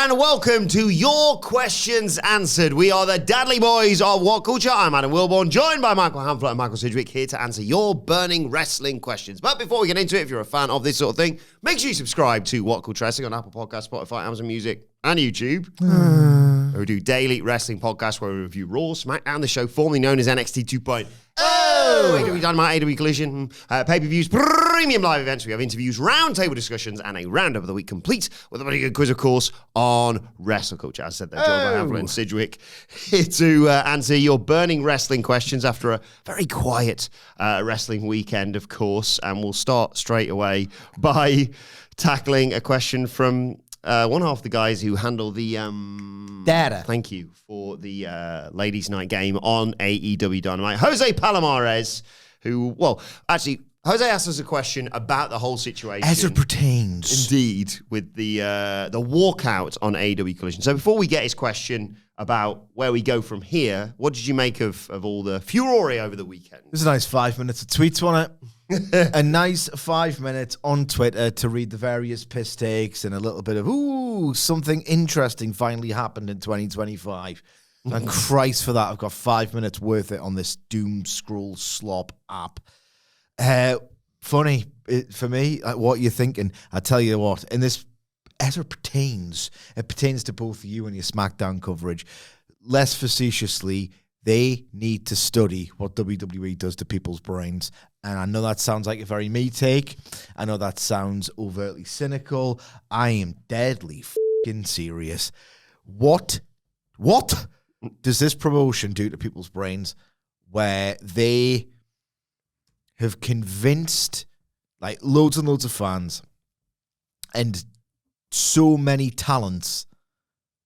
and welcome to Your Questions Answered. We are the Dudley Boys of WhatCulture. I'm Adam Wilbourn, joined by Michael Hamflett and Michael Sidgwick, here to answer your burning wrestling questions. But before we get into it, if you're a fan of this sort of thing, make sure you subscribe to WhatCulture Wrestling on Apple Podcasts, Spotify, Amazon Music, and YouTube. We do daily wrestling podcasts where we review Raw, SmackDown, the show formerly known as NXT 2.0. AEW Dynamite, AEW Collision, pay-per-views, premium live events. We have interviews, roundtable discussions, and a roundup of the week complete with a very good quiz, of course, on wrestle culture. As I said, they're joined by Hamflett and Sidgwick here to answer your burning wrestling questions after a very quiet wrestling weekend, of course. And we'll start straight away by tackling a question from one half of the guys who handle the data. Thank you for the ladies' night game on AEW Dynamite. Jose Palomares, who, Jose asked us a question about the whole situation as it pertains, indeed, with the walkout on AEW Collision. So before we get his question about where we go from here, what did you make of all the furore over the weekend? There's a nice 5 minutes of tweets on it. A nice 5 minutes on Twitter to read the various piss takes and a little bit of, something interesting finally happened in 2025. And Christ for that, I've got 5 minutes worth it on this doom scroll slop app. Funny for me, what you're thinking. I tell you what, in this, as it pertains to both you and your SmackDown coverage. Less facetiously, they need to study what WWE does to people's brains. And I know that sounds like a very me take. I know that sounds overtly cynical. I am deadly fucking serious. What does this promotion do to people's brains where they have convinced like loads and loads of fans and so many talents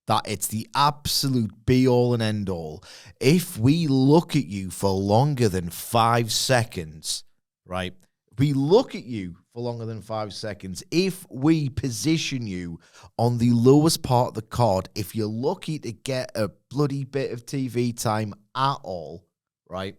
that it's the absolute be-all and end-all? If we look at you for longer than 5 seconds, right? We look at you for longer than 5 seconds. If we position you on the lowest part of the card, if you're lucky to get a bloody bit of TV time at all, right?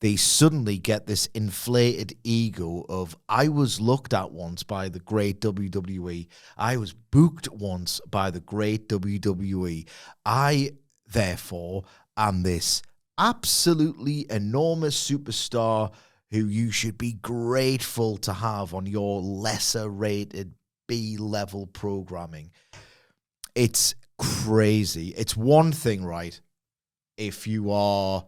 They suddenly get this inflated ego of, I was looked at once by the great WWE. I was booked once by the great WWE. I, therefore, am this absolutely enormous superstar who you should be grateful to have on your lesser-rated B-level programming. It's crazy. It's one thing, right, if you are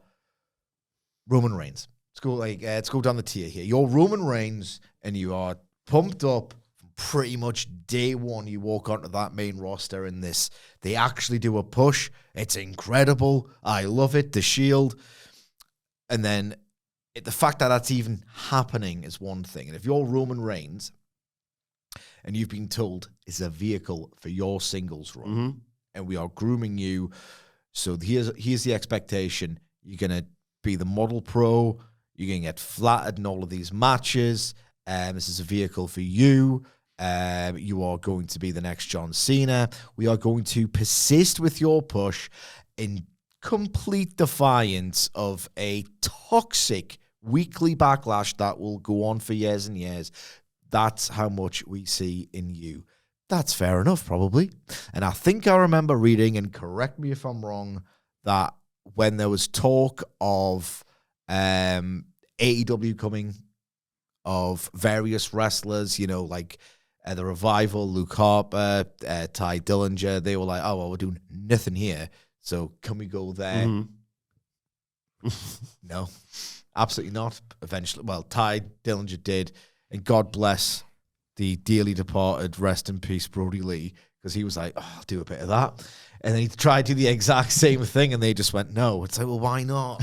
Roman Reigns. Let's go down the tier here. You're Roman Reigns, and you are pumped up from pretty much day one. You walk onto that main roster in this. They actually do a push. It's incredible. I love it. The Shield. And then the fact that that's even happening is one thing. And if you're Roman Reigns, and you've been told it's a vehicle for your singles run, and we are grooming you, so here's the expectation. You're going to be the model pro. You're going to get flattered in all of these matches. This is a vehicle for you. You are going to be the next John Cena. We are going to persist with your push in complete defiance of a toxic weekly backlash that will go on for years and years. That's how much we see in you. That's fair enough, probably. And I think I remember reading, and correct me if I'm wrong, that when there was talk of AEW coming, of various wrestlers, like the Revival, Luke Harper, Ty Dillinger, they were like, oh, well, we're doing nothing here, so can we go there? No, absolutely not. Eventually, Ty Dillinger did, and God bless the dearly departed, rest in peace, Brody Lee, because he was like, oh, I'll do a bit of that. And then he tried to do the exact same thing, and they just went, no. It's like, well, why not?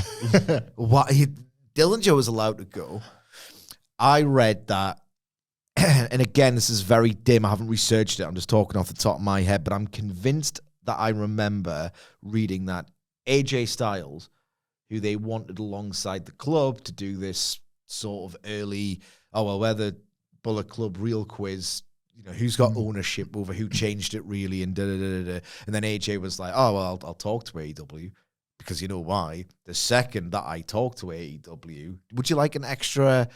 Dillinger was allowed to go. I read that, and again, this is very dim. I haven't researched it. I'm just talking off the top of my head, but I'm convinced that I remember reading that AJ Styles, who they wanted alongside the club to do this sort of early, we're the Bullet Club real quiz, who's got ownership over who changed it really, and da-da-da-da-da. And then AJ was like, I'll talk to AEW, because you know why? The second that I talk to AEW, would you like an extra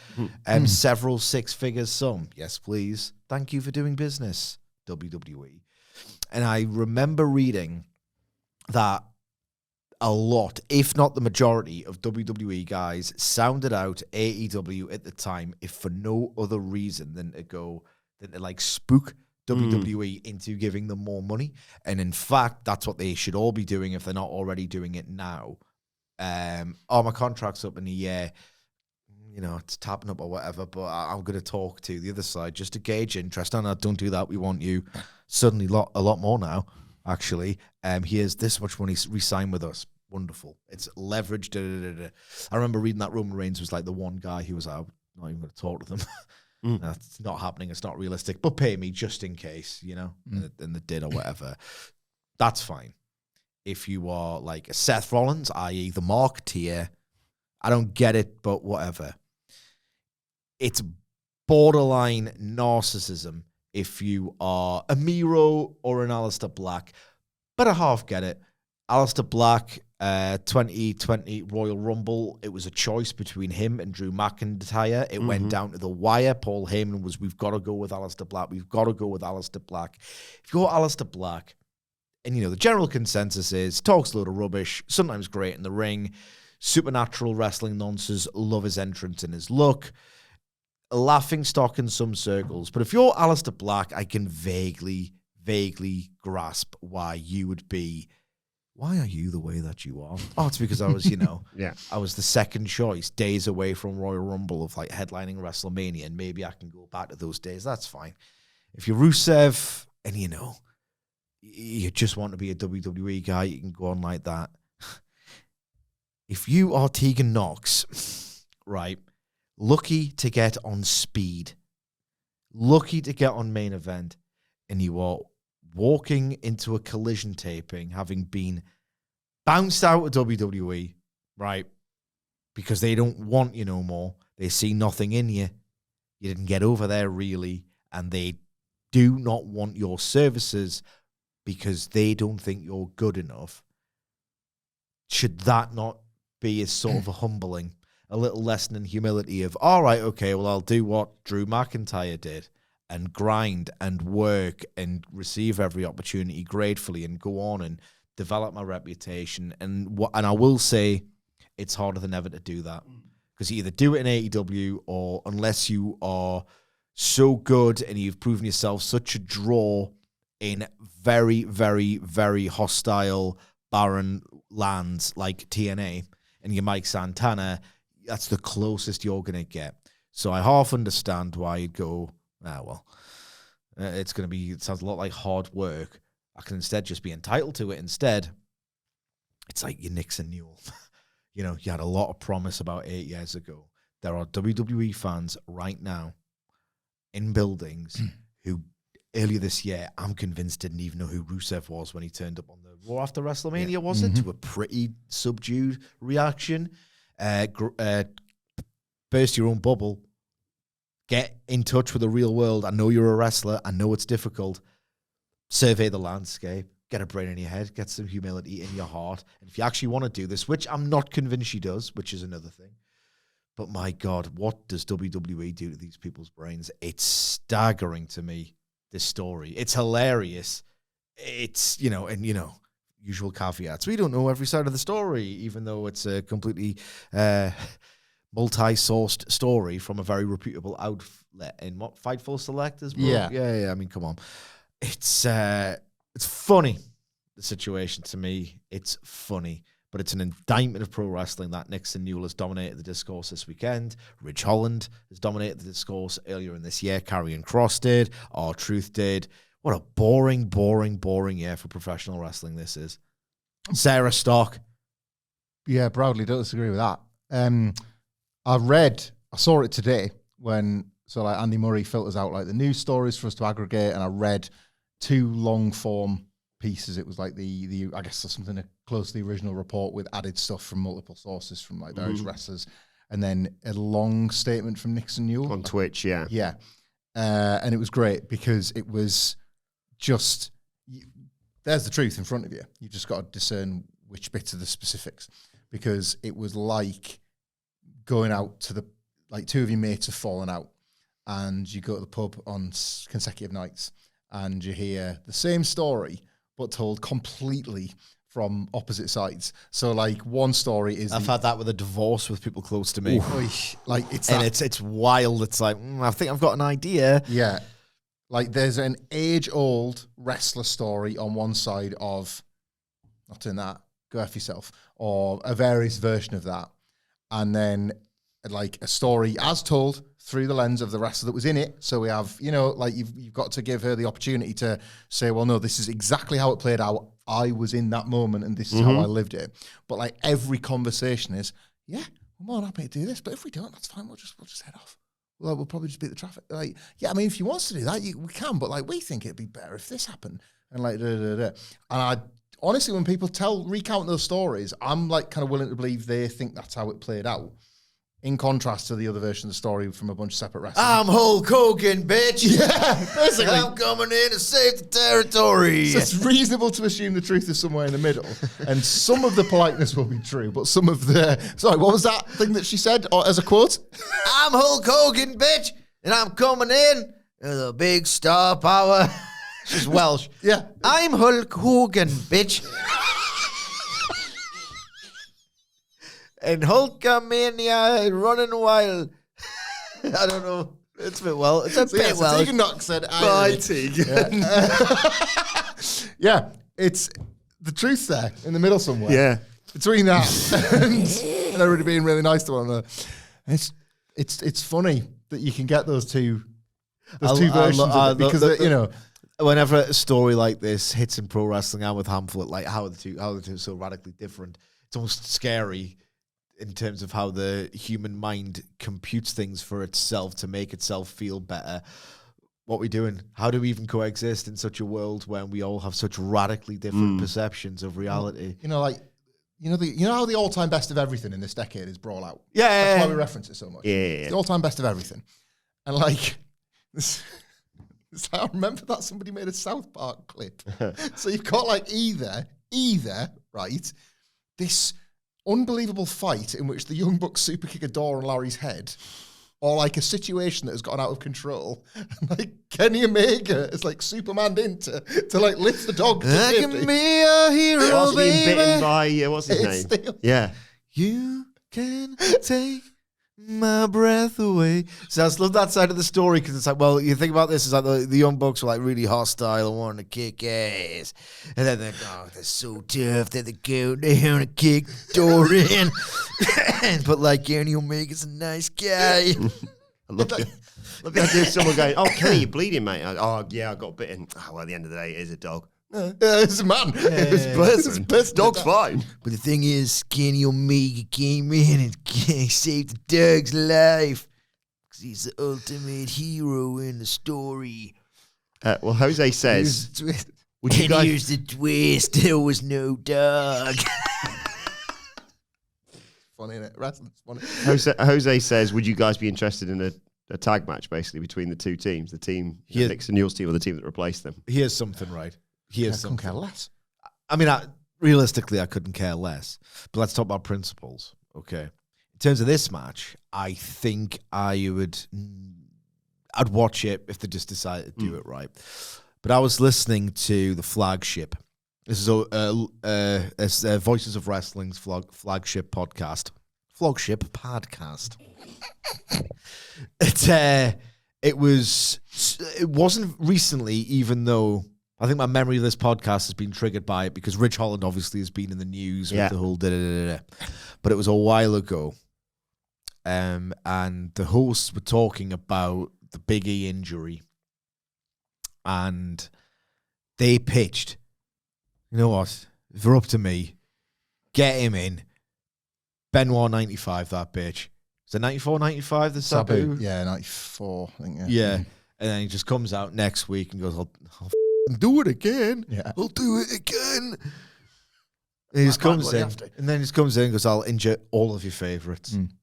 several six-figures sum? Yes, please. Thank you for doing business. WWE. And I remember reading that a lot, if not the majority, of WWE guys sounded out AEW at the time, if for no other reason than to like spook WWE into giving them more money. And in fact, that's what they should all be doing if they're not already doing it now. My contract's up in a year. It's tapping up or whatever, but I'm going to talk to the other side just to gauge interest. No, don't do that. We want you. Suddenly a lot more now, actually. Here's this much money, re-sign with us. Wonderful. It's leverage. I remember reading that Roman Reigns was like the one guy who was out. Not even going to talk to them. It's not happening. It's not realistic. But pay me just in case, and they did or whatever. That's fine. If you are like a Seth Rollins, i.e. the marketeer, I don't get it, but whatever. It's borderline narcissism if you are a Miro or an Aleister Black, but I half get it. Aleister Black, 2020 Royal Rumble, it was a choice between him and Drew McIntyre. It went down to the wire. Paul Heyman was, we've got to go with Aleister Black. We've got to go with Aleister Black. If you're Aleister Black, and the general consensus is, talks a load of rubbish, sometimes great in the ring, supernatural wrestling nonsense, love his entrance and his look, a laughing stock in some circles. But if you're Aleister Black, I can vaguely grasp why you would be, why are you the way that you are? Oh, it's because I was, I was the second choice, days away from Royal Rumble of like headlining WrestleMania, and maybe I can go back to those days. That's fine. If you're Rusev and you just want to be a WWE guy, you can go on like that. If you are Tegan Knox, right, lucky to get on Speed, lucky to get on Main Event, and you are walking into a Collision taping, having been bounced out of WWE, right, because they don't want you no more. They see nothing in you. You didn't get over there, really, and they do not want your services because they don't think you're good enough. Should that not be a sort of a humbling, a little lesson in humility of, all right, okay, well, I'll do what Drew McIntyre did and grind and work and receive every opportunity gratefully and go on and develop my reputation. And I will say it's harder than ever to do that because you either do it in AEW or unless you are so good and you've proven yourself such a draw in very, very, very hostile, barren lands like TNA and you're Mike Santana, that's the closest you're going to get. So I half understand why you'd go, it sounds a lot like hard work. I can instead just be entitled to it instead. It's like your Nixon Newell. You had a lot of promise about 8 years ago. There are WWE fans right now in buildings who earlier this year, I'm convinced didn't even know who Rusev was when he turned up on the Raw after WrestleMania, was it? To a pretty subdued reaction. Burst your own bubble. Get in touch with the real world. I know you're a wrestler. I know it's difficult. Survey the landscape. Get a brain in your head. Get some humility in your heart. And if you actually want to do this, which I'm not convinced she does, which is another thing. But my God, what does WWE do to these people's brains? It's staggering to me, this story. It's hilarious. It's, usual caveats. We don't know every side of the story, even though it's a completely multi-sourced story from a very reputable outlet in what, Fightful Select as well? Yeah. I mean, come on. It's funny, the situation to me. It's funny. But it's an indictment of pro wrestling that Nixon Newell has dominated the discourse this weekend. Ridge Holland has dominated the discourse earlier in this year. Karrion Kross did. R-Truth did. What a boring year for professional wrestling this is. Sarah Stock. Yeah, proudly don't disagree with that. I saw it today Andy Murray filters out like the news stories for us to aggregate, and I read 2 long form pieces. It was like the I guess something close to the original report with added stuff from multiple sources from like various wrestlers, and then a long statement from Nixon Newell on Twitch. Yeah, and it was great because it was just there's the truth in front of you. You just got to discern which bits are the specifics, because it was like going out to like 2 of your mates have fallen out, and you go to the pub on consecutive nights. and you hear the same story but told completely from opposite sides. So like one story is I've had that with a divorce with people close to me. like it's and that, it's wild. It's like, I think I've got an idea. yeah. Like there's an age-old wrestler story on one side of, not doing that, go F yourself, or a various version of that. And then like a story as told through the lens of the wrestler that was in it. So we have, like you've got to give her the opportunity to say, well, no, this is exactly how it played out. I was in that moment and this is how I lived it. But like every conversation is, yeah, we're more than happy to do this. But if we don't, that's fine. We'll just head off. We'll probably just beat the traffic. Like, yeah, I mean, if he wants to do that, we can. But like, we think it'd be better if this happened. And like, And I honestly, when people recount those stories, I'm like kind of willing to believe they think that's how it played out. In contrast to the other version of the story from a bunch of separate wrestlers. I'm Hulk Hogan, bitch. Yeah, basically. I'm coming in to save the territory. So it's reasonable to assume the truth is somewhere in the middle. And some of the politeness will be true, but some of the... Sorry, what was that thing that she said as a quote? I'm Hulk Hogan, bitch, and I'm coming in with a big star power. She's Welsh. Yeah. I'm Hulk Hogan, bitch. And Hulkamania running wild. I don't know. It's a bit well. It's a bit well. Tegan Knox said, Bye, Tegan. Yeah, it's the truth there in the middle somewhere. Yeah. Between that and everybody being really nice to one another. It's funny that you can get those two versions of it because whenever a story like this hits in pro wrestling and with Hamflett, like how are the two so radically different? It's almost scary in terms of how the human mind computes things for itself to make itself feel better. What are we doing? How do we even coexist in such a world when we all have such radically different perceptions of reality? You know how the all-time best of everything in this decade is Brawl Out? Yeah. That's why we reference it so much. Yeah. It's the all-time best of everything. And like, I remember that somebody made a South Park clip. So you've got like either, right, this unbelievable fight in which the Young Bucks super kick a door on Larry's head, or like a situation that has gotten out of control, and like Kenny Omega is like Superman in to like lift the dog to I safety. can be a hero, Whilst being baby. bitten by, what's his It's name? still- Yeah. You can take my breath away. So I just love that side of the story because it's like, well, you think about this, it's like the Young Bucks were like really hostile and wanting to kick ass. And then they're so tough that they go down and kick the door in. But like, Kenny Omega's a nice guy. I love the idea of someone going, oh, Kenny, you're bleeding, mate. Oh, yeah, I got bitten. Oh, well, at the end of the day, it is a dog. It's a man. It's pleasant. Dog's fine. But the thing is, Kenny Omega came in and saved the dog's life. Because he's the ultimate hero in the story. Well, Jose says, would you And guys... here's the twist, there was no dog. Funny, isn't it? Wrestling's funny. Jose says, would you guys be interested in a tag match, basically, between the two teams? The team, Nick's and yours team, or the team that replaced them? Here's something, right? Here's I something. couldn't care less. I mean, realistically, I couldn't care less. But let's talk about principles, okay? In terms of this match, I think I'd watch it if they just decided to do it right. But I was listening to the Flagship. This is Voices of Wrestling's flagship podcast. Flagship podcast. It wasn't recently, even though I think my memory of this podcast has been triggered by it because Rich Holland obviously has been in the news with the whole da-da-da-da. But it was a while ago. And the hosts were talking about the Big E injury. And they pitched, you know what, if you're up to me, get him in. Benoit 95, that bitch. Is it 94, 95, the Sabu? Yeah, 94, I think. Yeah. And then he just comes out next week and goes, I'll do it again. Yeah. I'll do it again. And he just comes in. And then he just comes in and goes, I'll injure all of your favorites. And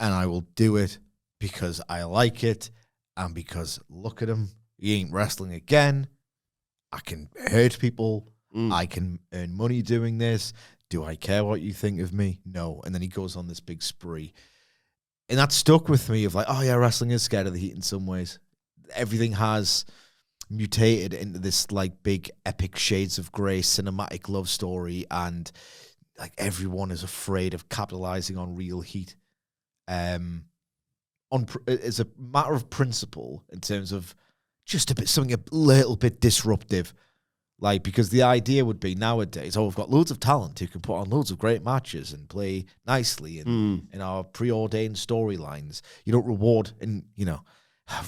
I will do it because I like it. And because, look at him, he ain't wrestling again. I can hurt people. I can earn money doing this. Do I care what you think of me? No. And then he goes on this big spree. And that stuck with me of like, oh yeah, wrestling is scared of the heat in some ways. Everything has mutated into this like big epic shades of grey cinematic love story, and like everyone is afraid of capitalizing on real heat. It's a matter of principle in terms of just something a little bit disruptive. Like, because the idea would be nowadays, we've got loads of talent who can put on loads of great matches and play nicely in our preordained storylines. You don't reward, and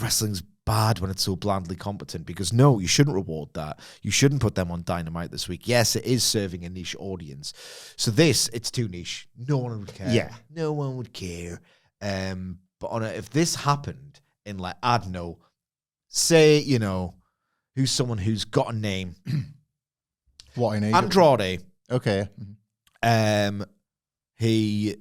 wrestling's bad when it's so blandly competent, because no, you shouldn't reward that. You shouldn't put them on Dynamite this week. Yes, it is serving a niche audience. So it's too niche. No one would care. Yeah. No one would care. But if this happened in, like, I don't know, say, who's someone who's got a name? What in AEW? Andrade. Okay. He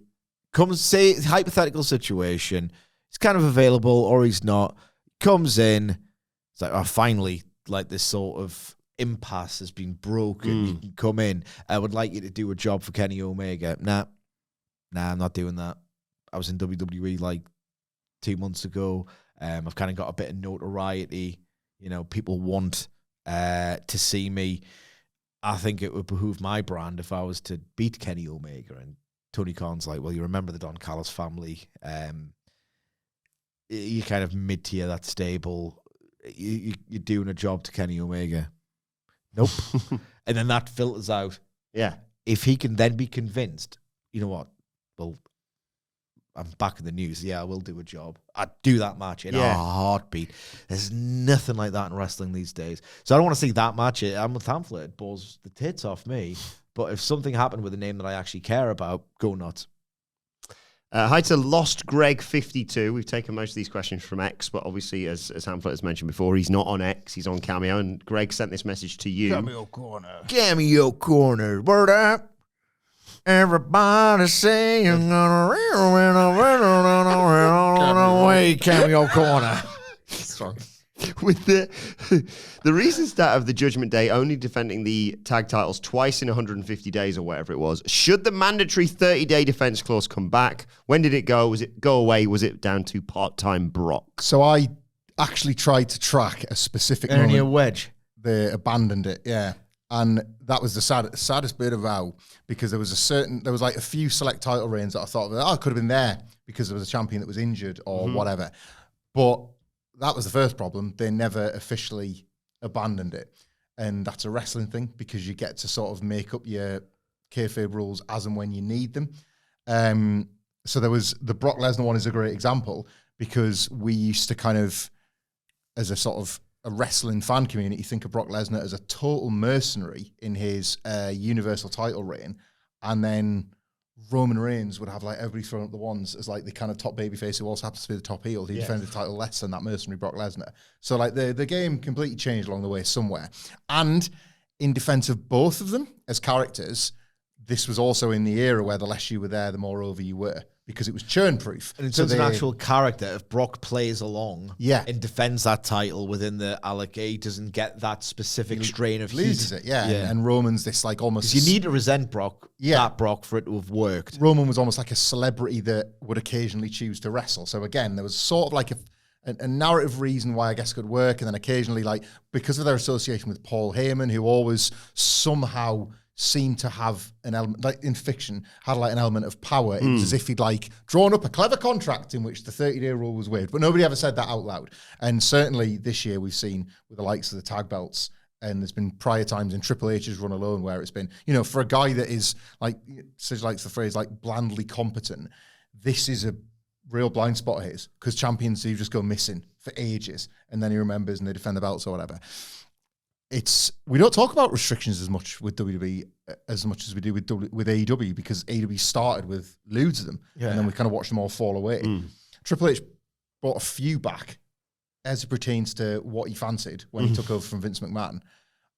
comes, say, hypothetical situation. He's kind of available or he's not. Comes in. It's like, finally, like, this sort of impasse has been broken. You can come in. I would like you to do a job for Kenny Omega. Nah, I'm not doing that. I was in WWE like 2 months ago. I've kind of got a bit of notoriety. People want to see me. I think it would behoove my brand if I was to beat Kenny Omega. And Tony Khan's like, well, you remember the Don Callis family. You're kind of mid-tier, that stable. You're doing a job to Kenny Omega. Nope. And then that filters out. Yeah. If he can then be convinced, you know what? Well, I'm back in the news. Yeah, I will do a job. I'd do that match in a heartbeat. There's nothing like that in wrestling these days. So I don't want to see that match. I'm with Hamflett. It bores the tits off me. But if something happened with a name that I actually care about, go nuts. Hi to Lost Greg 52. We've taken most of these questions from X, but obviously, as Hamflett has mentioned before, he's not on X. He's on Cameo. And Greg sent this message to you. Cameo Corner. Cameo Corner. Word up. Everybody say you're gonna run away, Cameo Corner. Strong. With the recent stat of the Judgment Day only defending the tag titles twice in 150 days or whatever it was, should the mandatory 30-day defense clause come back? When did it go? Was it go away? Was it down to part-time Brock? So I actually tried to track a specific Ernie moment. Wedge. They abandoned it, yeah. And that was the saddest bit of how, because there was like a few select title reigns that I thought, I could have been there because there was a champion that was injured or whatever. But that was the first problem. They never officially abandoned it. And that's a wrestling thing, because you get to sort of make up your kayfabe rules as and when you need them. So there was the Brock Lesnar one is a great example, because we used to kind of, as a sort of a wrestling fan community, think of Brock Lesnar as a total mercenary in his Universal title reign, and then Roman Reigns would have like everybody throwing up the ones as like the kind of top babyface who also happens to be the top heel. He defended the title less than that mercenary Brock Lesnar. So like the game completely changed along the way somewhere. And in defense of both of them as characters, this was also in the era where the less you were there, the more over you were, because it was churn proof. And in terms of an actual character, if Brock plays along and defends that title within the he doesn't get that specific strain of loses heat. it, and Roman's this like almost... You need to resent Brock, that Brock, for it to have worked. Roman was almost like a celebrity that would occasionally choose to wrestle. So again, there was sort of like a narrative reason why I guess could work, and then occasionally, like, because of their association with Paul Heyman, who always somehow seemed to have an element, like in fiction, had like an element of power. It was as if he'd like drawn up a clever contract in which the 30-day rule was waived, but nobody ever said that out loud. And certainly this year we've seen with the likes of the tag belts, and there's been prior times in Triple H's run alone where it's been, for a guy that is like, Sid likes the phrase, like blandly competent, this is a real blind spot of his, because champions do just go missing for ages, and then he remembers and they defend the belts or whatever. We don't talk about restrictions as much with WWE as much as we do with AEW, because AEW started with loads of them, and then we kind of watched them all fall away. Triple H brought a few back as it pertains to what he fancied when he took over from Vince McMahon.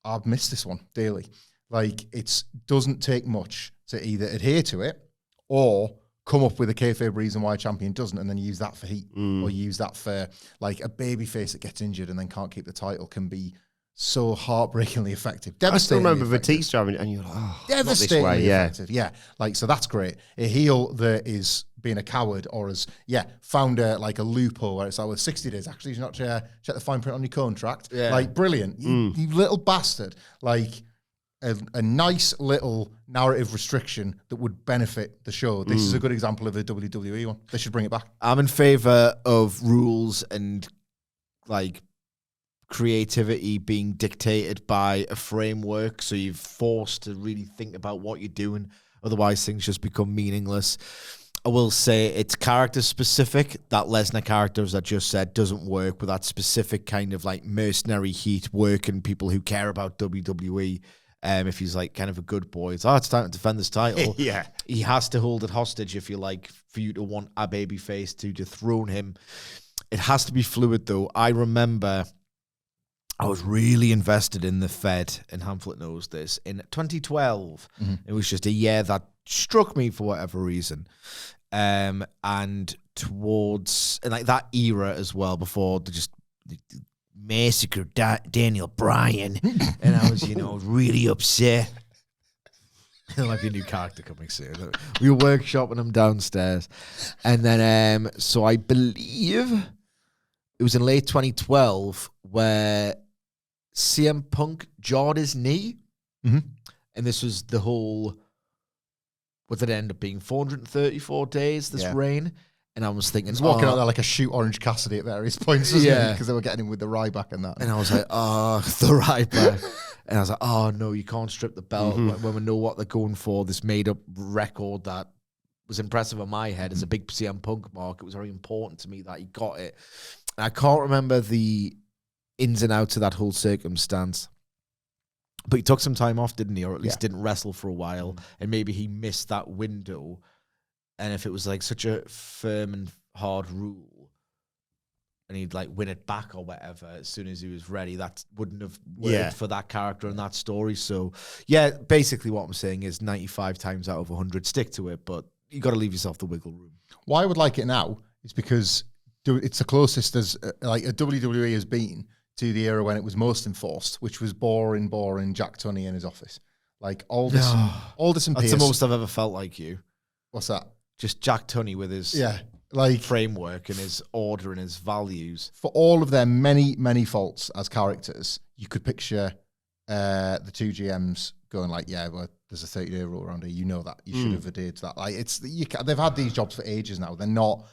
I've missed this one daily. Like, it doesn't take much to either adhere to it or come up with a kayfabe reason why a champion doesn't, and then use that for heat, or use that for like a babyface that gets injured and then can't keep the title can be so heartbreakingly effective. I still remember Batista having, and you're like, oh, devastatingly effective. Yeah, like, so that's great. A heel that is being a coward or as found a loophole where it's like, well, 60 days actually, you not check the fine print on your contract. Like, brilliant. You little bastard. Like, a nice little narrative restriction that would benefit the show. This is a good example of a WWE one. They should bring it back. I'm in favor of rules and like creativity being dictated by a framework, so you're forced to really think about what you're doing. Otherwise, things just become meaningless. I will say it's character specific. That Lesnar character, as I just said, doesn't work with that specific kind of like mercenary heat working people who care about WWE. If he's like kind of a good boy, it's time to defend this title. He has to hold it hostage if you like, for you to want a babyface to dethrone him. It has to be fluid though. I remember I was really invested in the Fed, and Hamflett knows this, in 2012. It was just a year that struck me for whatever reason. And towards like that era as well, before they just massacred Daniel Bryan, and I was, really upset. There might be a new character coming soon. We were workshopping him downstairs. And then, so I believe it was in late 2012 where CM Punk jarred his knee. And this was the whole, what did it end up being, 434 days, this reign? And I was thinking, he's walking out there like a shoot Orange Cassidy at various points, because they were getting him with the Ryback and that. And I was like, the Ryback. And I was like, oh, no, you can't strip the belt when we know what they're going for. This made-up record that was impressive in my head as a big CM Punk mark. It was very important to me that he got it. And I can't remember the ins and outs of that whole circumstance. But he took some time off, didn't he? Or at least didn't wrestle for a while. And maybe he missed that window. And if it was like such a firm and hard rule, and he'd like win it back or whatever as soon as he was ready, that wouldn't have worked for that character and that story. So, basically what I'm saying is 95 times out of 100, stick to it, but you got to leave yourself the wiggle room. Why I would like it now is because it's the closest as like a WWE has been to the era when it was most enforced, which was boring Jack Tunney in his office. Like Aldis and Pierce. That's the most I've ever felt like you. What's that? Just Jack Tunney with his framework and his order and his values. For all of their many, many faults as characters, you could picture the two GMs going like, well, there's a 30-day rule around here. You know that. You should have adhered to that. Like they've had these jobs for ages now. They're not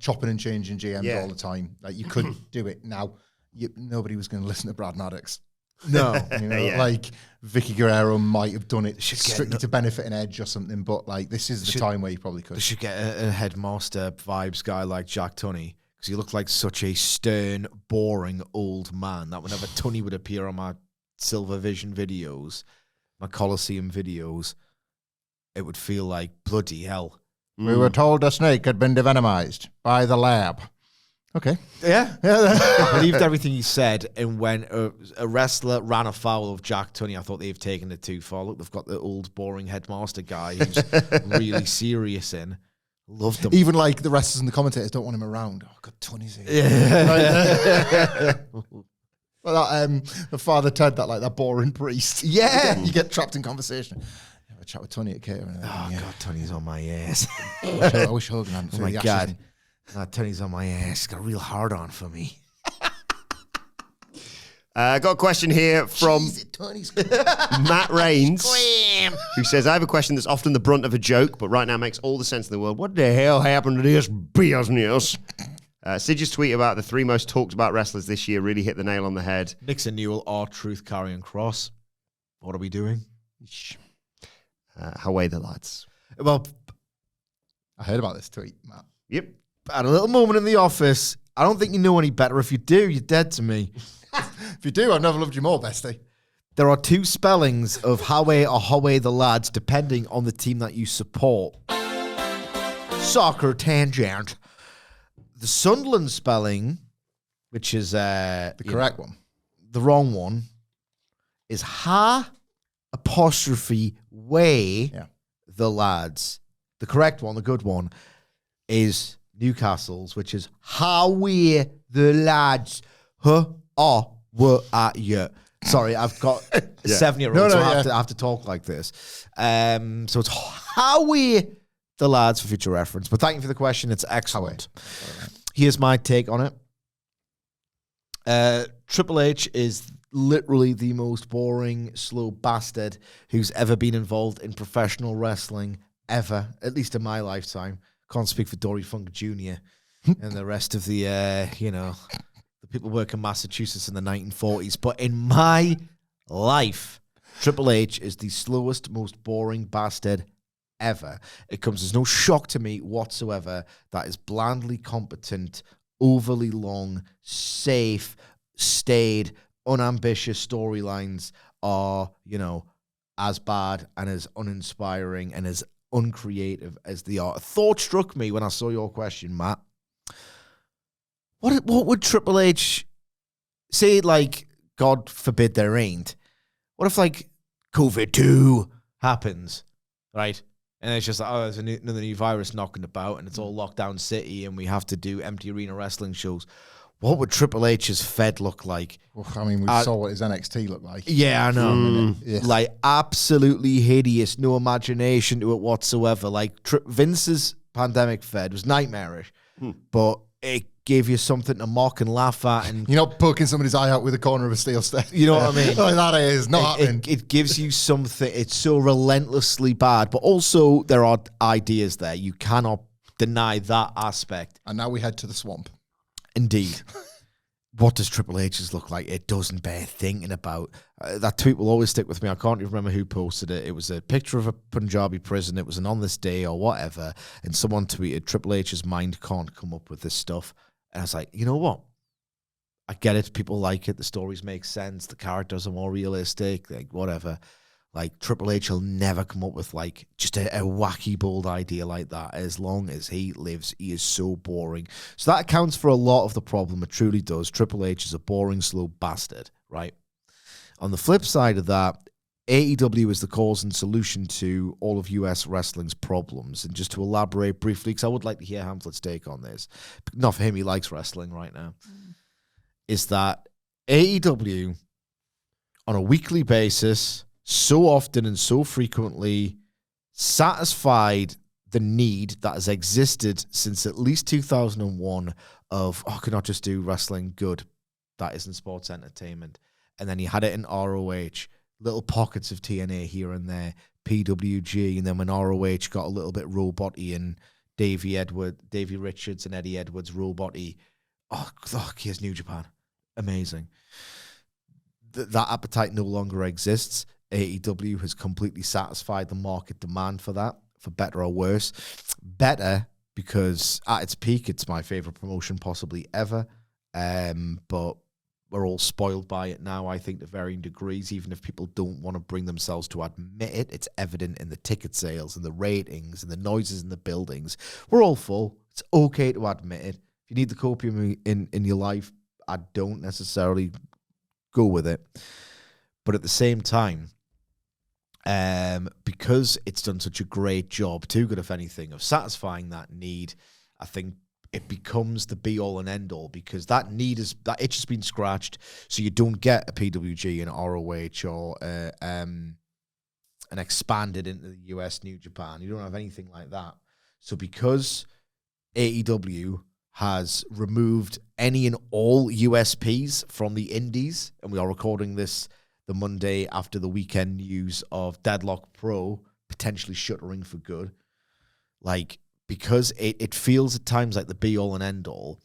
chopping and changing GMs all the time. Like you could do it now. Nobody was going to listen to Brad Maddox. No, like Vicky Guerrero might have done it strictly to benefit an Edge or something, but like this is the time where you probably could. They should get a headmaster vibes guy like Jack Tunney, because he looked like such a stern, boring old man that whenever Tunney would appear on my Silver Vision videos, my Coliseum videos, it would feel like bloody hell. We were told a snake had been devenomized by the lab. Okay. Yeah. I believed everything he said, and when a wrestler ran afoul of Jack Tunney, I thought they've taken it too far. Look, they've got the old, boring headmaster guy who's really serious in. Loved him. Even like the wrestlers and the commentators don't want him around. Oh, God, Tunney's here. Yeah. Well, that Father Ted, that boring priest. Yeah. You get trapped in conversation. Have a chat with Tunney at catering. Oh, God, Tunney's on my ass. I wish Hogan hadn't. Oh, my God. Tunney's on my ass. He's got a real hard on for me. Got a question here from Matt Rains, who says, I have a question that's often the brunt of a joke, but right now makes all the sense in the world. What the hell happened to this business? Sidge's tweet about the 3 most talked about wrestlers this year really hit the nail on the head. Nixon Newell, R-Truth, Karrion Kross. What are we doing? How way the lads? Well, I heard about this tweet, Matt. Yep. I had a little moment in the office. I don't think you know any better. If you do, you're dead to me. If you do, I've never loved you more, bestie. There are 2 spellings of Howe or Howe the lads, depending on the team that you support. Soccer tangent. The Sunderland spelling, which is the correct one, the wrong one, is ha apostrophe way the lads. The correct one, the good one, is Newcastle's, which is how we the lads. Sorry, I've got a 7-year-old, so I have to talk like this. So it's how we the lads for future reference. But thank you for the question. It's excellent. Here's my take on it. Triple H is literally the most boring, slow bastard who's ever been involved in professional wrestling ever, at least in my lifetime. Can't speak for Dory Funk Jr. and the rest of the, the people working in Massachusetts in the 1940s. But in my life, Triple H is the slowest, most boring bastard ever. It comes as no shock to me whatsoever that is blandly competent, overly long, safe, staid, unambitious storylines are, as bad and as uninspiring and as uncreative as they are. A thought struck me when I saw your question, Matt. What would Triple H say, like, God forbid there ain't? What if, like, COVID-2 happens, right? And it's just like, oh, there's another new virus knocking about and it's all lockdown city and we have to do empty arena wrestling shows. What would Triple H's Fed look like? Well, I mean, we saw what his NXT looked like. Yeah, I know. Yeah. Like, absolutely hideous. No imagination to it whatsoever. Like, Vince's pandemic Fed was nightmarish, but it gave you something to mock and laugh at. And you're not poking somebody's eye out with a corner of a steel step. You know what I mean? Like, that is not happening. It gives you something. It's so relentlessly bad, but also there are ideas there. You cannot deny that aspect. And now we head to the swamp. Indeed. What does Triple H's look like? It doesn't bear thinking about. That tweet will always stick with me. I can't even remember who posted it. It was a picture of a Punjabi prison. It was an on this day or whatever. And someone tweeted, Triple H's mind can't come up with this stuff. And I was like, you know what? I get it. People like it. The stories make sense. The characters are more realistic. Like, whatever. Like, Triple H will never come up with, like, just a wacky, bold idea like that. As long as he lives, he is so boring. So that accounts for a lot of the problem. It truly does. Triple H is a boring, slow bastard, right? On the flip side of that, AEW is the cause and solution to all of US wrestling's problems. And just to elaborate briefly, because I would like to hear Hamflett's take on this. Not for him, he likes wrestling right now. Is that AEW, on a weekly basis, so often and so frequently, satisfied the need that has existed since at least 2001 of, can I just do wrestling good? That isn't sports entertainment. And then he had it in ROH, little pockets of TNA here and there, PWG, and then when ROH got a little bit robot-y and Davey Richards and Eddie Edwards robot-y, here's New Japan. Amazing. That appetite no longer exists. AEW has completely satisfied the market demand for that, for better or worse. Better, because at its peak, it's my favorite promotion possibly ever. But we're all spoiled by it now, I think, to varying degrees. Even if people don't want to bring themselves to admit it, it's evident in the ticket sales and the ratings and the noises in the buildings. We're all full. It's okay to admit it. If you need the copium in your life, I don't necessarily go with it. But at the same time, because it's done such a great job, too good if anything, of satisfying that need, I think it becomes the be-all and end-all, because that itch has been scratched, so you don't get a PWG and ROH or an expanded into the US New Japan. You don't have anything like that. So because AEW has removed any and all USPs from the indies, and we are recording this the Monday after the weekend news of Deadlock Pro potentially shuttering for good, like, because it feels at times like the be-all and end-all.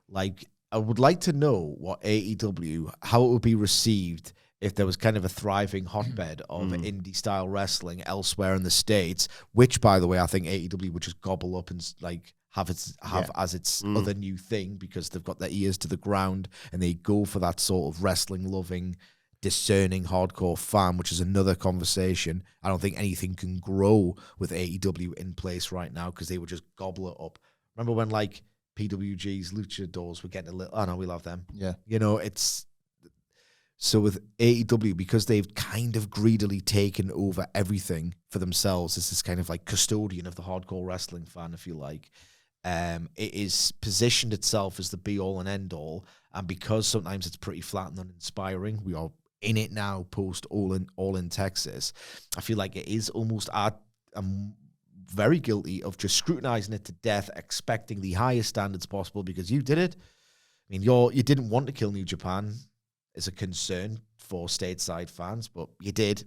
Like, I would like to know what AEW, how it would be received if there was kind of a thriving hotbed of indie-style wrestling elsewhere in the States, which, by the way, I think AEW would just gobble up and, like, have as its other new thing, because they've got their ears to the ground and they go for that sort of wrestling-loving, discerning hardcore fan, which is another conversation. I don't think anything can grow with AEW in place right now, because they would just gobble it up. Remember when, like, PWG's luchadors were getting a little, oh no, we love them. Yeah. You know, it's, so with AEW, because they've kind of greedily taken over everything for themselves, as this kind of like custodian of the hardcore wrestling fan, if you like, it is positioned itself as the be-all and end-all, and because sometimes it's pretty flat and uninspiring, we are in it now post all in Texas. I feel like it is almost very guilty of just scrutinizing it to death, expecting the highest standards possible because you did it. I mean, you didn't want to kill New Japan as a concern for stateside fans, but you did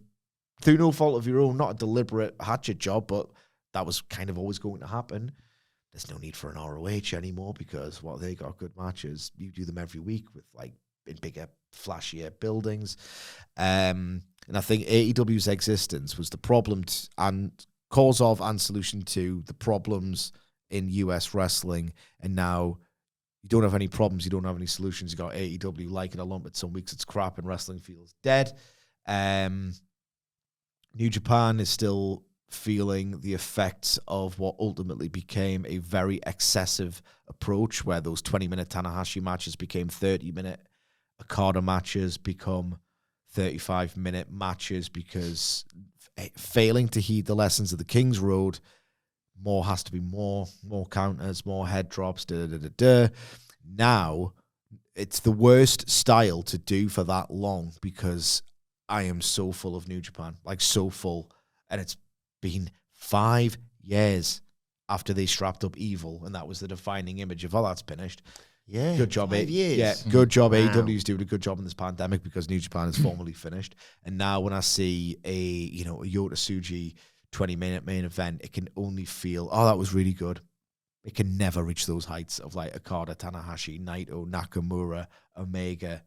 through no fault of your own, not a deliberate hatchet job, but that was kind of always going to happen. There's no need for an ROH anymore because, well, they got good matches. You do them every week with like in bigger, flashier buildings. And I think AEW's existence was the problem and cause of and solution to the problems in US wrestling. And now you don't have any problems. You don't have any solutions. You got AEW like it a lump, but some weeks it's crap and wrestling feels dead. New Japan is still feeling the effects of what ultimately became a very excessive approach where those 20-minute Tanahashi matches became 30-minute Okada matches, become 35-minute matches because failing to heed the lessons of the King's Road, more has to be more counters, more head drops, Now, it's the worst style to do for that long because I am so full of New Japan, like so full. And it's been 5 years after they strapped up Evil, and that was the defining image of, that's finished. Yeah, good job. 5 years. Yeah, good job. Wow. AEW's doing a good job in this pandemic because New Japan is formally finished. And now when I see a Yota Tsuji 20-minute main event, it can only feel, that was really good. It can never reach those heights of like Okada, Tanahashi, Naito, Nakamura, Omega,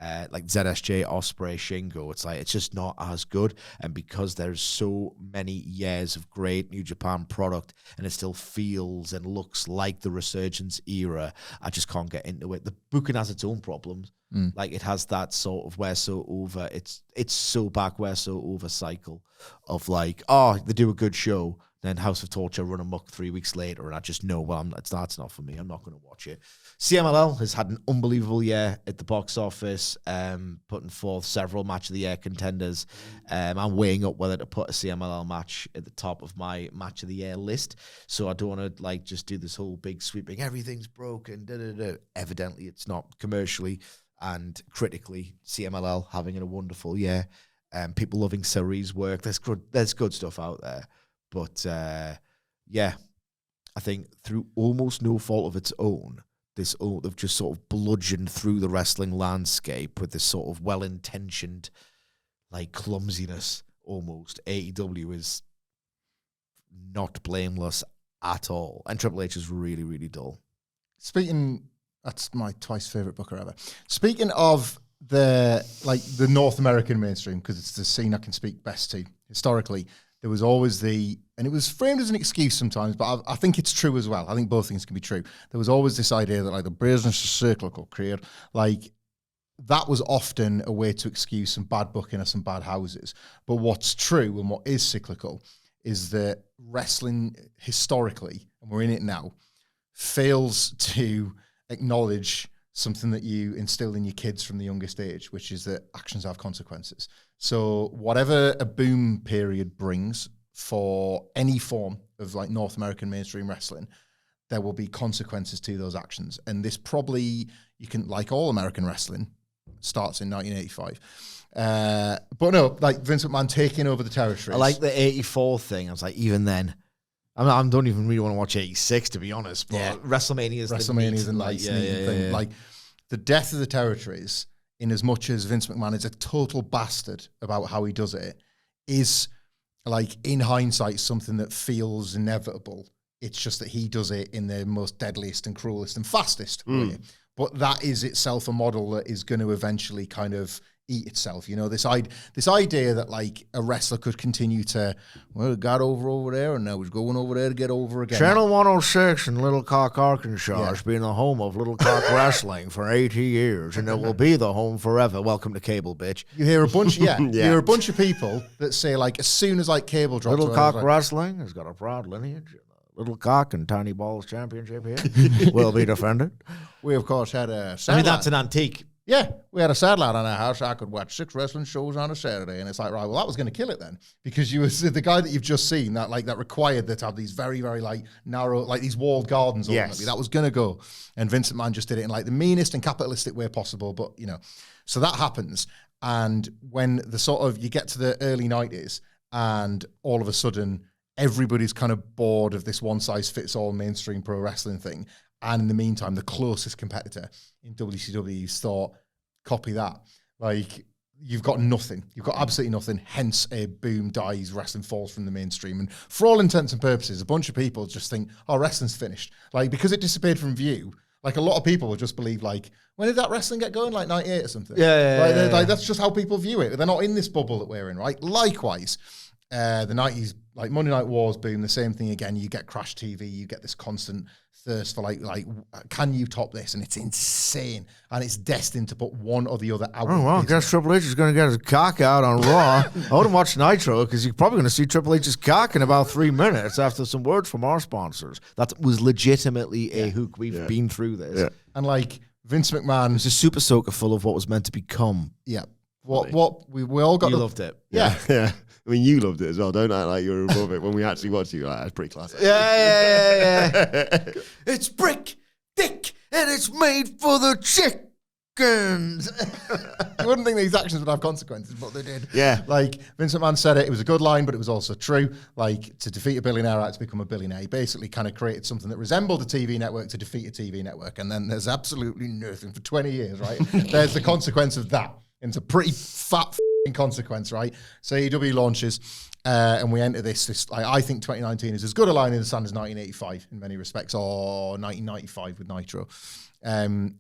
like ZSJ, Ospreay, Shingo. It's like, it's just not as good. And because there's so many years of great New Japan product and it still feels and looks like the Resurgence era, I just can't get into it. The booking has its own problems. Like it has that sort of we're so over, it's so back, we're so over cycle of like, they do a good show, then House of Torture run amok 3 weeks later, and I just know, that's not for me. I'm not going to watch it. CMLL has had an unbelievable year at the box office, putting forth several match of the year contenders. I'm weighing up whether to put a CMLL match at the top of my match of the year list. So I don't want to like just do this whole big sweeping, everything's broken. Evidently, it's not commercially and critically. CMLL having a wonderful year. People loving Sari's work. There's good stuff out there. But, I think through almost no fault of its own, they've just sort of bludgeoned through the wrestling landscape with this sort of well-intentioned, like, clumsiness almost. AEW is not blameless at all. And Triple H is really, really dull. That's my twice favorite booker ever. Speaking of the North American mainstream, because it's the scene I can speak best to historically, there was always and it was framed as an excuse sometimes, but I think it's true as well. I think both things can be true. There was always this idea that like the business is cyclical, create like that was often a way to excuse some bad booking or some bad houses. But what's true and what is cyclical is that wrestling historically, and we're in it now, fails to acknowledge something that you instill in your kids from the youngest age, which is that actions have consequences. So whatever a boom period brings for any form of like North American mainstream wrestling, there will be consequences to those actions. And this probably, you can, like all American wrestling, starts in 1985. But no, like Vince McMahon taking over the territories. I like the 84 thing. I was like, even then, I don't even really want to watch 86, to be honest. But WrestleMania is a nice thing. Yeah. Like the death of the territories, in as much as Vince McMahon is a total bastard about how he does it, is like in hindsight something that feels inevitable. It's just that he does it in the most deadliest and cruelest and fastest way. But that is itself a model that is going to eventually kind of eat itself. You know, this idea that like a wrestler could continue to, it got over there and now he's going over there to get over again. Channel 106 in Little Cock, Arkansas has been the home of Little Cock Wrestling for 80 years and it will be the home forever. Welcome to cable, bitch. You hear a bunch, you hear a bunch of people that say like as soon as like cable drops, Little Cock Wrestling has got a proud lineage. Little Cock and Tiny Balls Championship here will be defended. We of course had a satellite. that's an antique. Yeah, we had a satellite on our house. I could watch 6 wrestling shows on a Saturday, and it's like, right, well, that was going to kill it then, because you was the guy that you've just seen that required that to have these very, very like narrow, like these walled gardens. Ultimately, that was going to go, and Vince McMahon just did it in like the meanest and capitalistic way possible. But so that happens, and when the sort of you get to the early 90s, and all of a sudden everybody's kind of bored of this one-size-fits-all mainstream pro wrestling thing. And in the meantime, the closest competitor in WCW thought, copy that. Like, you've got nothing. You've got absolutely nothing. Hence, a boom dies, wrestling falls from the mainstream. And for all intents and purposes, a bunch of people just think, oh, wrestling's finished. Like, because it disappeared from view, like, a lot of people will just believe, like, when did that wrestling get going? Like, 98 or something. Yeah. Like, that's just how people view it. They're not in this bubble that we're in, right? Likewise, the 90s, like, Monday Night Wars boom, the same thing again. You get Crash TV, you get this constant thirst for like, can you top this? And it's insane, and it's destined to put one or the other out. Oh, well, I guess Triple H is going to get his cock out on Raw. I wouldn't watch Nitro because you're probably going to see Triple H's cock in about 3 minutes after some words from our sponsors. That was legitimately a hook. We've been through this. Yeah. And like Vince McMahon, it was a super soaker full of what was meant to become. Yeah. What we all got. You loved it. Yeah. I mean, you loved it as well. Don't act like you're above it. When we actually watched it, you're like, that's pretty classic. Yeah. It's brick, thick, and it's made for the chickens. You wouldn't think these actions would have consequences, but they did. Yeah. Like, Vince McMahon said it was a good line, but it was also true. Like, to defeat a billionaire, I had to become a billionaire. He basically kind of created something that resembled a TV network to defeat a TV network. And then there's absolutely nothing for 20 years, right? There's the consequence of that. And it's a pretty fat consequence, right? So AEW launches, and we enter this like, I think 2019 is as good a line in the sand as 1985 in many respects, or 1995 with Nitro. And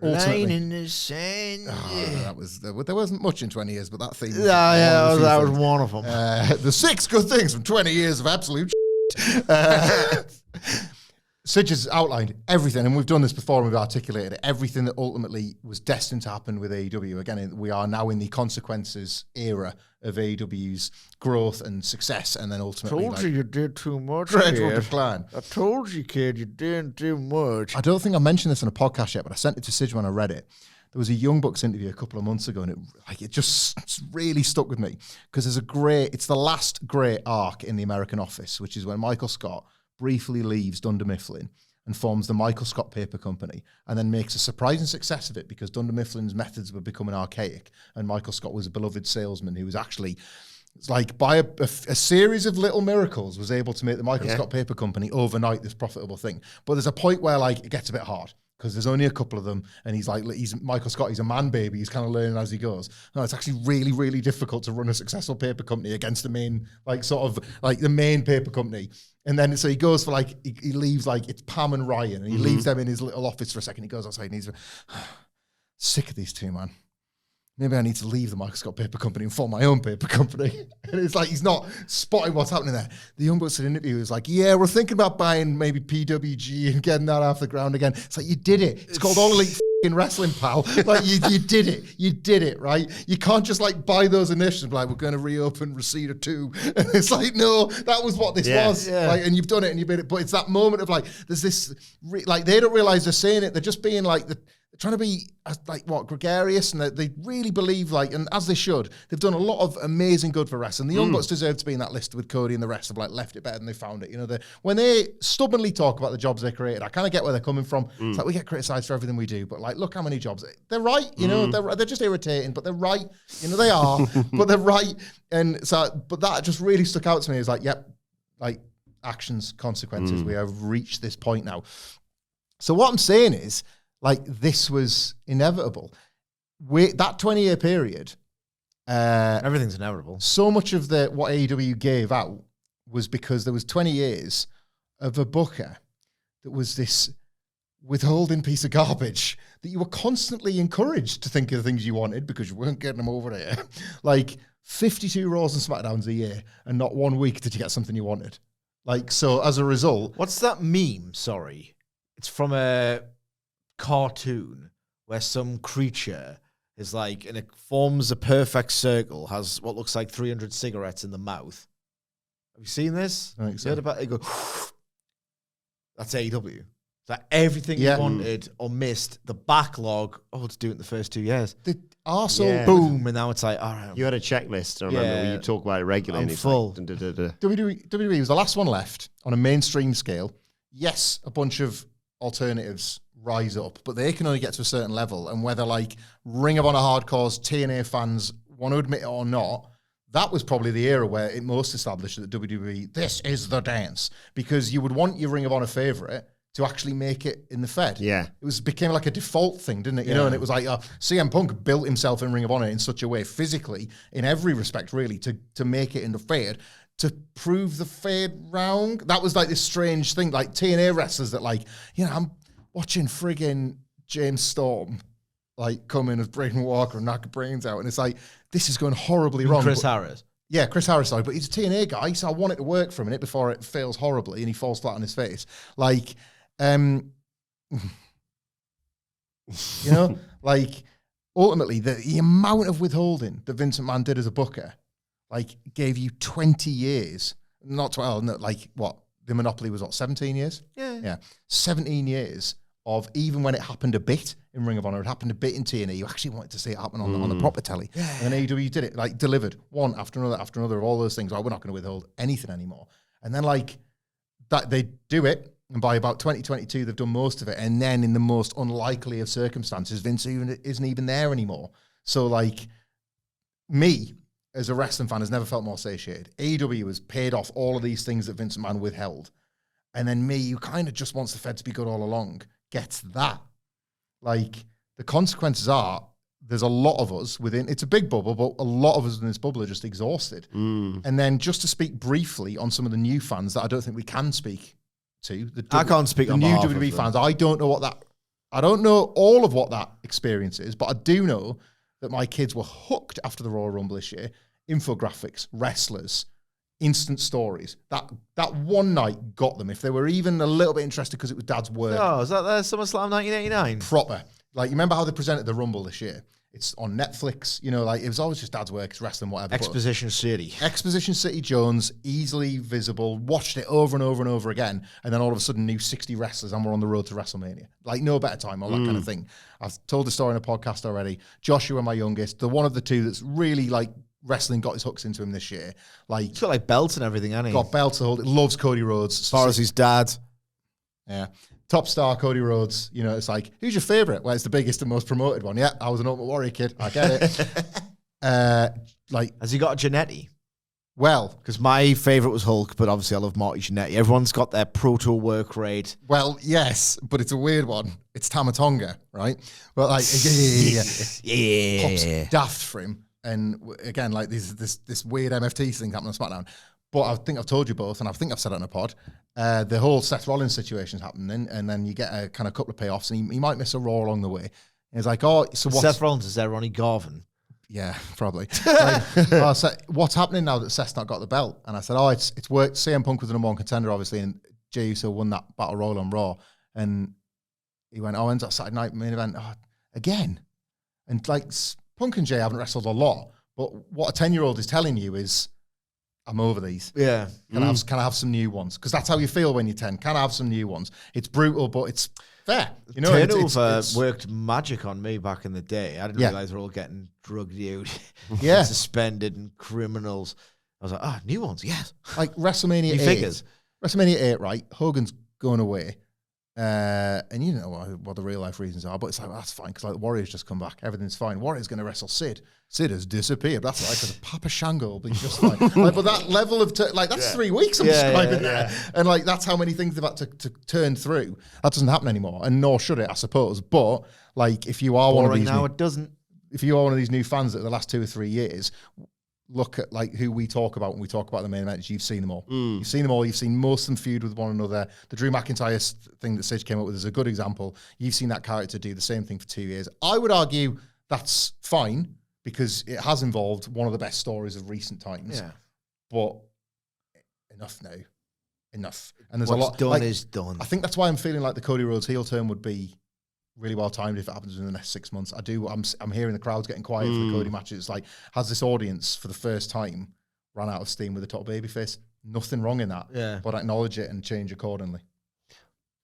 ultimately, Line in the sand. There wasn't much in 20 years, but that theme. That was one of them. The 6 good things from 20 years of absolute Sidge has outlined everything, and we've done this before and we've articulated it, everything that ultimately was destined to happen with AEW. Again, we are now in the consequences era of AEW's growth and success, and then ultimately... Told you did too much, gradual kid. decline. I told you, kid, you didn't do much. I don't think I mentioned this on a podcast yet, but I sent it to Sidge when I read it. There was a Young Bucks interview a couple of months ago, and it just really stuck with me, because it's the last great arc in the American Office, which is when Michael Scott briefly leaves Dunder Mifflin and forms the Michael Scott Paper Company, and then makes a surprising success of it because Dunder Mifflin's methods were becoming archaic, and Michael Scott was a beloved salesman who was actually, like, by a series of little miracles, was able to make the Michael Scott Paper Company overnight this profitable thing. But there's a point where, like, it gets a bit hard, because there's only a couple of them, and he's Michael Scott, he's a man baby, he's kind of learning as he goes. No, it's actually really, really difficult to run a successful paper company against the main, like, sort of, like, the main paper company. And then, so he goes for, like, he leaves, like, it's Pam and Ryan, and he leaves them in his little office for a second. He goes outside and he's sick of these two, man. Maybe I need to leave the Michael Scott Paper Company and form my own paper company. And it's like, he's not spotting what's happening there. The Young Bucks interview is like, yeah, we're thinking about buying maybe PWG and getting that off the ground again. It's like, you did it. It's called All Elite Wrestling, pal. Like, you did it. You did it, right? You can't just, like, buy those initiatives and be like, we're going to reopen Reseda 2. And it's like, no, that was what this was. Yeah. Like, and you've done it and you made it. But it's that moment of, like, there's this, like, they don't realize they're saying it. They're just being, like, trying to be gregarious, and they really believe, like, and as they should, they've done a lot of amazing good for wrestling. The Young Bucks deserve to be in that list with Cody and the rest of, like, left it better than they found it. You know, when they stubbornly talk about the jobs they created, I kind of get where they're coming from. It's like, we get criticized for everything we do, but, like, look how many jobs. They're right, you know, they're just irritating, but they're right. You know, they are, but they're right. And so, but that just really stuck out to me. Is like, yep, like, actions, consequences. We have reached this point now. So what I'm saying is, like, this was inevitable. That 20-year period, everything's inevitable. So much of what AEW gave out was because there was 20 years of a booker that was this withholding piece of garbage that you were constantly encouraged to think of the things you wanted because you weren't getting them over there. Like, 52 Raws and SmackDowns a year, and not 1 week did you get something you wanted. Like, so as a result... What's that meme? Sorry. It's from a cartoon where some creature is like, and it forms a perfect circle, has what looks like 300 cigarettes in the mouth. Have you seen this? I think so. Heard about it? Go, that's AEW. That everything you wanted or missed, the backlog, let's do it in the first 2 years. The arsehole boom, and now it's like, all right. You had a checklist, I remember, where you talk about it regularly. I'm and it's full. Like, WWE was the last one left on a mainstream scale. Yes, a bunch of alternatives rise up, but they can only get to a certain level, and whether, like, Ring of Honor hardcores, TNA fans want to admit it or not, that was probably the era where it most established that WWE, this is the dance, because you would want your Ring of Honor favorite to actually make it in the Fed. Yeah. It became like a default thing, didn't it? You know, and it was like CM Punk built himself in Ring of Honor in such a way, physically, in every respect, really, to make it in the Fed, to prove the Fed wrong. That was like this strange thing, like TNA wrestlers that, like, you know, I'm watching friggin' James Storm like come in as Braden Walker and knock your brains out, and it's like, this is going horribly wrong. Chris Harris. Yeah, Chris Harris, sorry, but he's a TNA guy, so I want it to work for a minute before it fails horribly and he falls flat on his face. Like, you know, like, ultimately, the amount of withholding that Vincent McMahon did as a booker, like, gave you 20 years, not 12, no, like, what, the monopoly was, what, 17 years? Yeah. 17 years of, even when it happened a bit in Ring of Honor, it happened a bit in TNA, you actually wanted to see it happen on the proper telly. Yeah. And then AEW did it, like, delivered one after another, all those things. Like, we're not going to withhold anything anymore. And then, like, that they do it, and by about 2022, they've done most of it. And then in the most unlikely of circumstances, Vince isn't even there anymore. So, like, me, as a wrestling fan, has never felt more satiated. AEW has paid off all of these things that Vince McMahon withheld. And then me, who kind of just wants the Fed to be good all along, gets that. Like, the consequences are, there's a lot of us within, it's a big bubble, but a lot of us in this bubble are just exhausted. And then just to speak briefly on some of the new fans that I don't think we can speak to. I can't speak on the new behalf WWE of fans. I don't know all of what that experience is, but I do know that my kids were hooked after the Royal Rumble this year. Infographics, wrestlers, instant stories. That one night got them. If they were even a little bit interested because it was Dad's work. Oh, is that the SummerSlam 1989? Proper. Like, you remember how they presented the Rumble this year? It's on Netflix, you know, like, it was always just Dad's work, it's wrestling, whatever. Exposition City. Exposition City Jones, easily visible, watched it over and over and over again, and then all of a sudden knew 60 wrestlers and we're on the road to WrestleMania. Like, no better time, all that kind of thing. I've told the story in a podcast already. Joshua, my youngest, the one of the two that's really, like, wrestling got his hooks into him this year. Like, he's got, like, belts and everything, hasn't he? Got belts to hold it, loves Cody Rhodes. As far as his dad. Yeah. Top star, Cody Rhodes. You know, it's like, who's your favorite? Well, it's the biggest and most promoted one. Yeah, I was an Ultimate Warrior kid. I get it. Like, has he got a Jannetty? Well, because my favorite was Hulk, but obviously I love Marty Jannetty. Everyone's got their proto work rate. Well, yes, but it's a weird one. It's Tamatonga, right? Well, like, yeah. Pop's daft for him. And again, like, this weird MFT thing happening on SmackDown. But I think I've told you both, and I think I've said it on a pod, the whole Seth Rollins situation's happening, and then you get a kind of couple of payoffs, and he might miss a Raw along the way. And it's like, oh, so what's... Seth Rollins, is there Ronnie Garvin? Yeah, probably. Like, so what's happening now that Seth's not got the belt? And I said, oh, it's worked. CM Punk was the number one contender, obviously, and Jey Uso won that Battle Royal on Raw. And he went, oh, when's that Saturday night main event? Oh, again. And, like, Punk and Jey haven't wrestled a lot, but what a 10-year-old is telling you is, I'm over these. Yeah. Can I have some new ones? Because that's how you feel when you're 10. Can I have some new ones? It's brutal, but it's fair. You know, Turnover worked magic on me back in the day. I didn't realize they're all getting drugged out, suspended, and criminals. I was like, new ones, yes. Like WrestleMania 8. Figures. WrestleMania 8, right? Hogan's going away. And you know what the real life reasons are, but it's like, that's fine, because, like, Warrior's just come back. Everything's fine. Warrior's going to wrestle Sid. Sid has disappeared. That's right, because Papa Shango will be just fine. Like, but that level of, that's 3 weeks I'm describing there. And, like, that's how many things they've had to turn through. That doesn't happen anymore, and nor should it, I suppose. But, like, if you are one of these... now it doesn't. If you are one of these new fans that the last 2 or 3 years... Look at, like, who we talk about when we talk about the main events. You've seen them all. You've seen them all. You've seen most of them feud with one another. The Drew McIntyre thing that Sidge came up with is a good example. You've seen that character do the same thing for 2 years. I would argue that's fine, because it has involved one of the best stories of recent times. Yeah. But enough now. Enough. And there's what's a lot. Done like, is done. I think that's why I'm feeling like the Cody Rhodes heel turn would be really well timed if it happens in the next 6 months. I'm hearing the crowd's getting quiet for the Cody matches. It's like, has this audience for the first time ran out of steam with the top babyface? Nothing wrong in that. Yeah. But acknowledge it and change accordingly.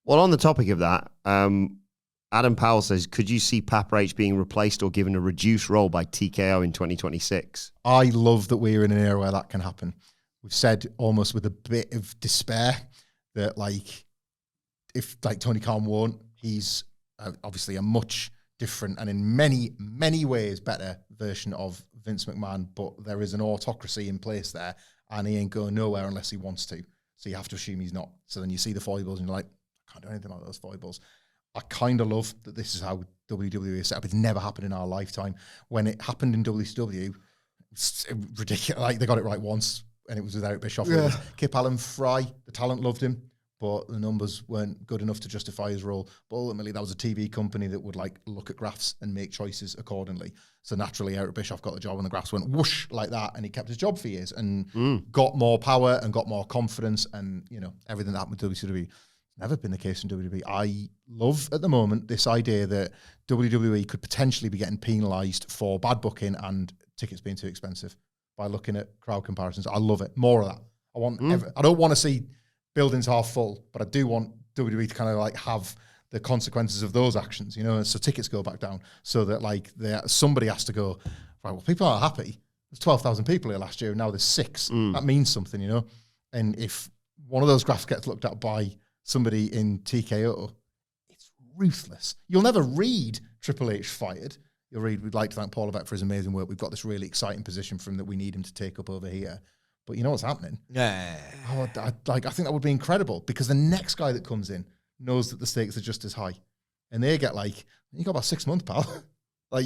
Well, on the topic of that, Adam Powell says, could you see Papa H being replaced or given a reduced role by TKO in 2026? I love that we're in an era where that can happen. We've said almost with a bit of despair that, like, if, like, Tony Khan won't, he's obviously a much different and in many, many ways better version of Vince McMahon, but there is an autocracy in place there, and he ain't going nowhere unless he wants to. So you have to assume he's not. So then you see the foibles and you're like, I can't do anything about those foibles. I kind of love that this is how WWE is set up. It's never happened in our lifetime. When it happened in WCW, it's ridiculous. Like, they got it right once, and it was with Eric Bischoff. Yeah. Kip Allen Fry, the talent loved him, but the numbers weren't good enough to justify his role. But ultimately, that was a TV company that would like look at graphs and make choices accordingly. So naturally, Eric Bischoff got the job, and the graphs went whoosh like that, and he kept his job for years and got more power and got more confidence, and everything that happened with WCW. Never been the case in WWE. I love at the moment this idea that WWE could potentially be getting penalised for bad booking and tickets being too expensive by looking at crowd comparisons. I love it. More of that. I don't want to see buildings half full, but I do want WWE to kind of like have the consequences of those actions, so tickets go back down, so that like somebody has to go, right, well, people aren't happy. There's 12,000 people here last year, and now there's 6. That means something, And if one of those graphs gets looked at by somebody in TKO, it's ruthless. You'll never read Triple H fired. You'll read, we'd like to thank Paul Levesque for his amazing work. We've got this really exciting position for him that we need him to take up over here. But you know what's happening? Yeah. I think that would be incredible, because the next guy that comes in knows that the stakes are just as high. And they get like, you got about 6 months, pal. Like,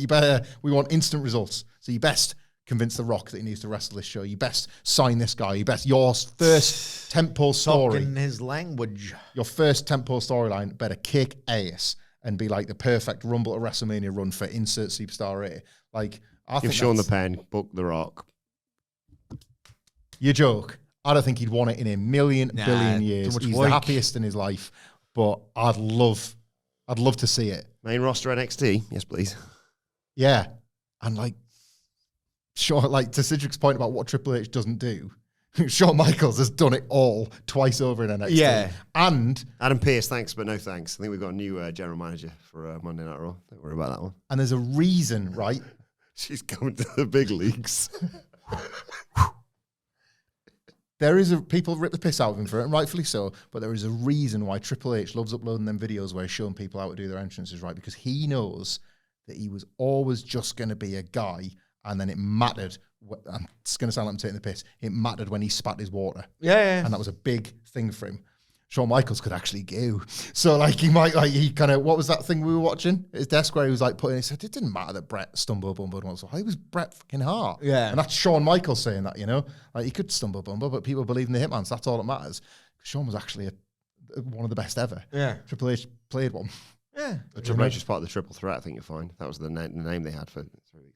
we want instant results. So you best convince The Rock that he needs to wrestle this show. You best sign this guy. Your first tentpole story. Talking his language. Your first tentpole storyline better kick ass and be like the perfect Rumble to WrestleMania run for insert superstar A. Like, I think Sean the Pen, book The Rock. You joke. I don't think he'd want it in a billion years. He's the happiest in his life, but I'd love to see it. Main roster NXT, yes please. Yeah, and like, sure, like to Sidgwick's point about what Triple H doesn't do, Shawn Michaels has done it all twice over in NXT. Yeah. And Adam Pearce, thanks, but no thanks. I think we've got a new general manager for Monday Night Raw. Don't worry about that one. And there's a reason, right? She's coming to the big leagues. People rip the piss out of him for it, and rightfully so, but there is a reason why Triple H loves uploading them videos where he's showing people how to do their entrances, right? Because he knows that he was always just going to be a guy, and then it mattered. It's going to sound like I'm taking the piss. It mattered when he spat his water. Yeah. And that was a big thing for him. Shawn Michaels could actually go. So, like, what was that thing we were watching? His desk where he was, like, he said, it didn't matter that Brett stumbled once. It was Bret fucking Hart. Yeah. And that's Shawn Michaels saying that, Like, he could stumble, but people believe in the Hitman, so that's all that matters. Shawn was actually one of the best ever. Yeah. Triple H played one. Yeah. Triple H is part of the Triple Threat, I think you'll find. That was the name they had for 3 weeks.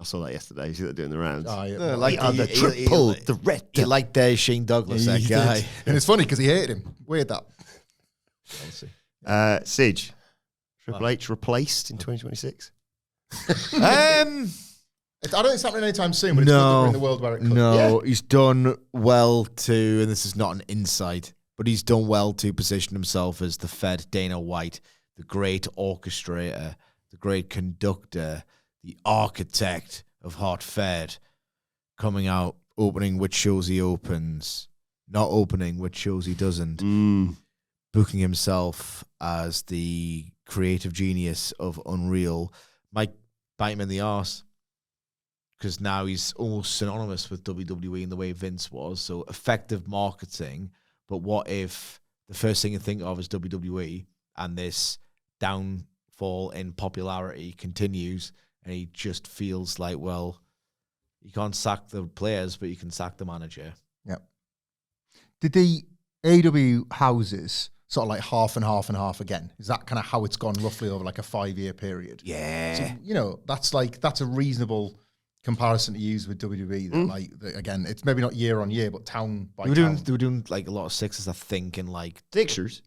I saw that yesterday. You see that doing the rounds. Oh, yeah. The Triple Threat. He liked Shane Douglas, that guy. Did. And it's funny because he hated him. Weird that. Sidge, Triple H replaced in 2026? I don't think it's happening anytime soon, but it's good that we're in the world where it could. No, he's done well to, and this is not an insight, but he's done well to position himself as the Fed Dana White, the great orchestrator, the great conductor, the architect of Hot Fed, coming out, opening which shows he opens, not opening which shows he doesn't, booking himself as the creative genius of Unreal, might bite him in the arse, because now he's almost synonymous with WWE in the way Vince was. So effective marketing, but what if the first thing you think of is WWE, and this downfall in popularity continues, and he just feels like, well, you can't sack the players, but you can sack the manager. Yep. Did the AEW houses sort of like half and half and half again? Is that kind of how it's gone roughly over like a 5-year period? Yeah. So, that's a reasonable comparison to use with WWE. Again, it's maybe not year on year, but town by town. They were doing like a lot of sixes, I think, in like Sixers.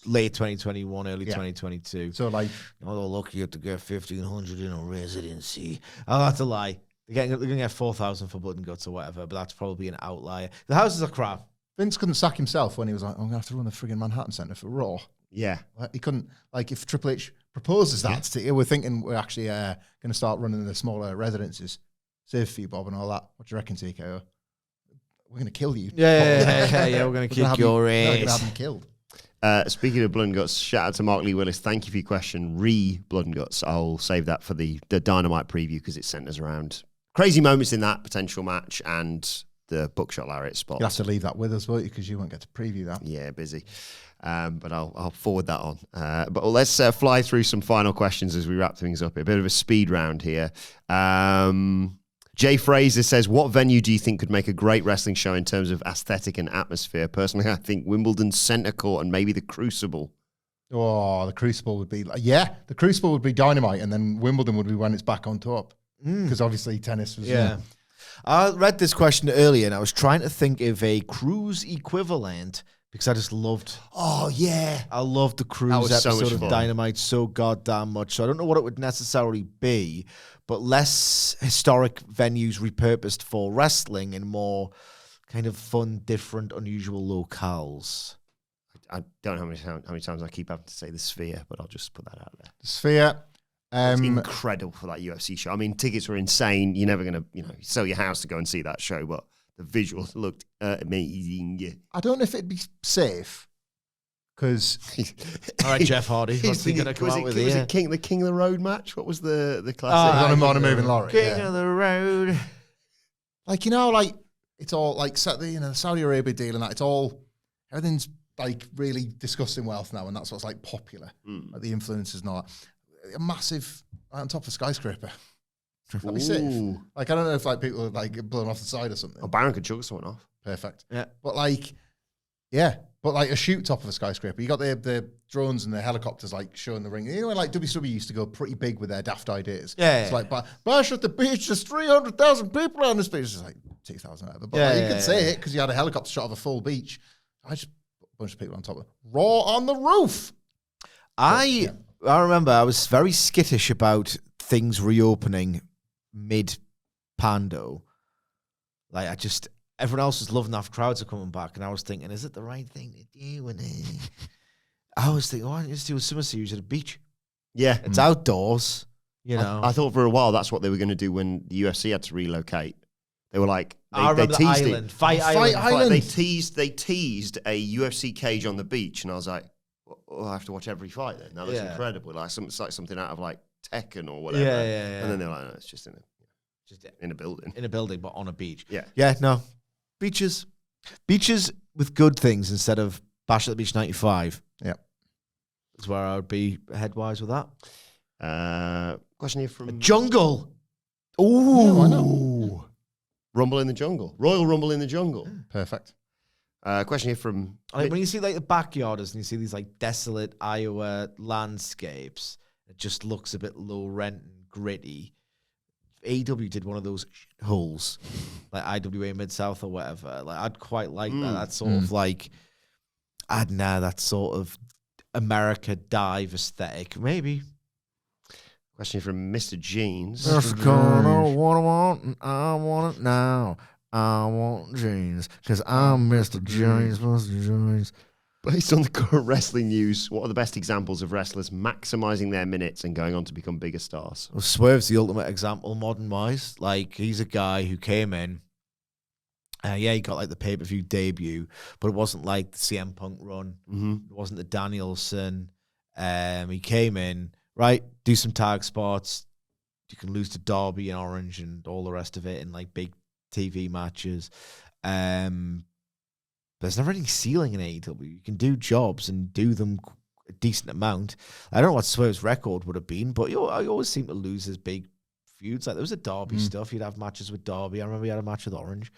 late 2021, early 2022. So like, they're lucky to get 1,500 in a residency. Oh, that's a lie. They're going to get 4,000 for Blood and Guts or whatever, but that's probably an outlier. The houses are crap. Vince couldn't sack himself when he was like, I'm going to have to run the friggin' Manhattan Center for Raw. Yeah. He couldn't, like, if Triple H proposes that, we're thinking we're actually going to start running the smaller residences. Save for you, Bob, and all that. What do you reckon, TKO? We're going to kill you. Yeah, we're going to kick your ass. We're going to have him killed. Speaking of blood and guts, shout out to Mark Lee Willis. Thank you for your question. Blood and guts. I'll save that for the Dynamite preview because it centers around crazy moments in that potential match and the Buckshot Lariat spot. You'll have to leave that with us, won't you? Because you won't get to preview that. Yeah, busy. But I'll forward that on. But let's fly through some final questions as we wrap things up. A bit of a speed round here. Jay Fraser says, what venue do you think could make a great wrestling show in terms of aesthetic and atmosphere? Personally, I think Wimbledon Centre Court and maybe the Crucible. Oh, the Crucible would be... the Crucible would be Dynamite, and then Wimbledon would be when it's back on top. Because obviously tennis was... Yeah. I read this question earlier, and I was trying to think of a cruise equivalent because I just loved... Oh, yeah. I loved the cruise episode of Dynamite so goddamn much. So I don't know what it would necessarily be, but less historic venues repurposed for wrestling and more kind of fun, different, unusual locales. I don't know how many times I keep having to say the Sphere, but I'll just put that out there. The Sphere. It's incredible for that UFC show. I mean, tickets were insane. You're never going to, sell your house to go and see that show, but the visuals looked amazing. I don't know if it'd be safe, because... All right, Jeff Hardy. What's he going to come out with here? Was it the King of the Road match? What was the classic? On a moving lorry. King of the Road. It's all the Saudi Arabia deal and that. It's all, everything's really disgusting wealth now, and that's what's popular. Like the influencers and all that. A massive on top of a skyscraper. That'd be safe. I don't know if people are blown off the side or something. Oh, Baron could chug someone off. Perfect. Yeah. But a shoot top of a skyscraper. You got the drones and the helicopters showing the ring. You know when WWE used to go pretty big with their daft ideas. Yeah. It's Bash at the beach, there's 300,000 people on this beach. It's 2,000 whatever. But you could say it because you had a helicopter shot of a full beach. I just put a bunch of people on top of it. Raw on the roof. I remember I was very skittish about things reopening mid-Pando. Everyone else was loving that crowds are coming back, and I was thinking, is it the right thing to do? And I was thinking, why don't you just do a summer series at a beach? Yeah. It's outdoors, I thought for a while that's what they were going to do when the UFC had to relocate. They were they teased it. Fight Island. They teased a UFC cage on the beach, and I was like, I have to watch every fight then. That looks incredible. It's like something out of Tekken or whatever. Yeah. And then they're no, it's just in a building. In a building, but on a beach. Yeah. Yeah, no. Beaches with good things instead of Bash at the Beach 95. Yeah. That's where I would be headwise with that. Question here from... Jungle. Ooh. Yeah, why not? Rumble in the Jungle. Royal Rumble in the Jungle. Perfect. Question here from... When you see the backyarders and you see these desolate Iowa landscapes, it just looks a bit low rent and gritty. AEW did one of those holes, IWA Mid-South or whatever. I'd quite like that. That's sort of that sort of America dive aesthetic. Maybe. Question from Mr. Jeans. Just gonna what I want, and I want it now. I want jeans, because I'm Mr. Jeans, Mr. Jeans. Based on the current wrestling news, what are the best examples of wrestlers maximizing their minutes and going on to become bigger stars? Well, Swerve's the ultimate example, modern-wise. He's a guy who came in, he got the pay-per-view debut, but it wasn't like the CM Punk run. Mm-hmm. It wasn't the Danielson. He came in, do some tag spots. You can lose to Darby and Orange and all the rest of it in big TV matches. There's never any ceiling in AEW. You can do jobs and do them a decent amount. I don't know what Swerve's record would have been, but I always seem to lose his big feuds. There was a Darby stuff. You'd have matches with Darby. I remember he had a match with Orange.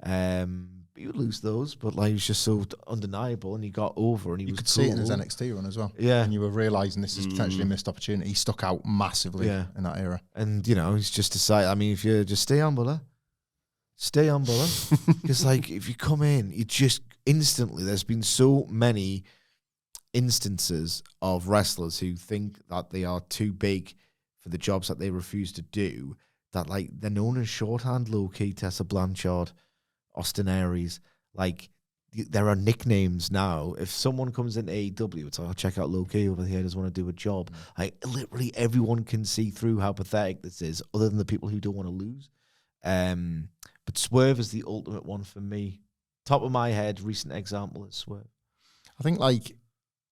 You would lose those, but he was just so undeniable, and he got over, and he was could cool. see it in his NXT run as well. Yeah. And you were realising this is potentially a missed opportunity. He stuck out massively in that era. And, he's just decided, if you just stay humble, because if you come in, you just instantly, there's been so many instances of wrestlers who think that they are too big for the jobs that they refuse to do, that they're known as shorthand, low-key, Tessa Blanchard, Austin Aries. There are nicknames now. If someone comes in AEW, it's I'll check out low-key over here, doesn't want to do a job. Literally everyone can see through how pathetic this is, other than the people who don't want to lose. But Swerve is the ultimate one for me. Top of my head, recent example is Swerve. I think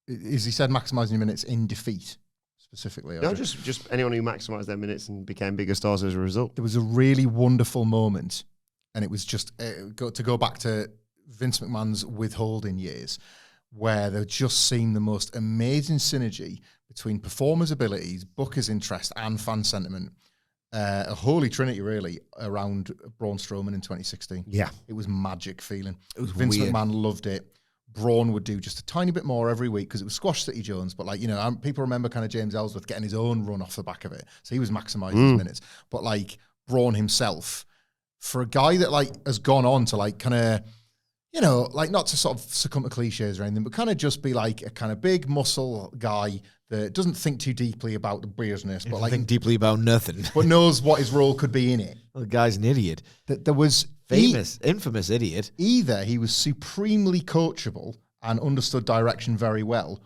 Is he said maximising your minutes in defeat specifically? No, just anyone who maximised their minutes and became bigger stars as a result. There was a really wonderful moment, and it was just to go back to Vince McMahon's withholding years, where there just seemed the most amazing synergy between performers' abilities, bookers' interest, and fan sentiment. A holy trinity, really, around Braun Strowman in 2016. Yeah. It was magic feeling. It was Vince weird. McMahon loved it. Braun would do just a tiny bit more every week because it was Squash City Jones. But, like, you know, people remember kind of James Ellsworth getting his own run off the back of it. So he was maximising his minutes. But, like, Braun himself, for a guy that, like, has gone on to, like, kind of, you know, like, not to sort of succumb to cliches or anything, but kind of just be like a kind of big muscle guy that doesn't think too deeply about the business, but like think deeply about nothing. but knows what his role could be in it. Well, the guy's an idiot. That there was Infamous idiot. either he was supremely coachable and understood direction very well,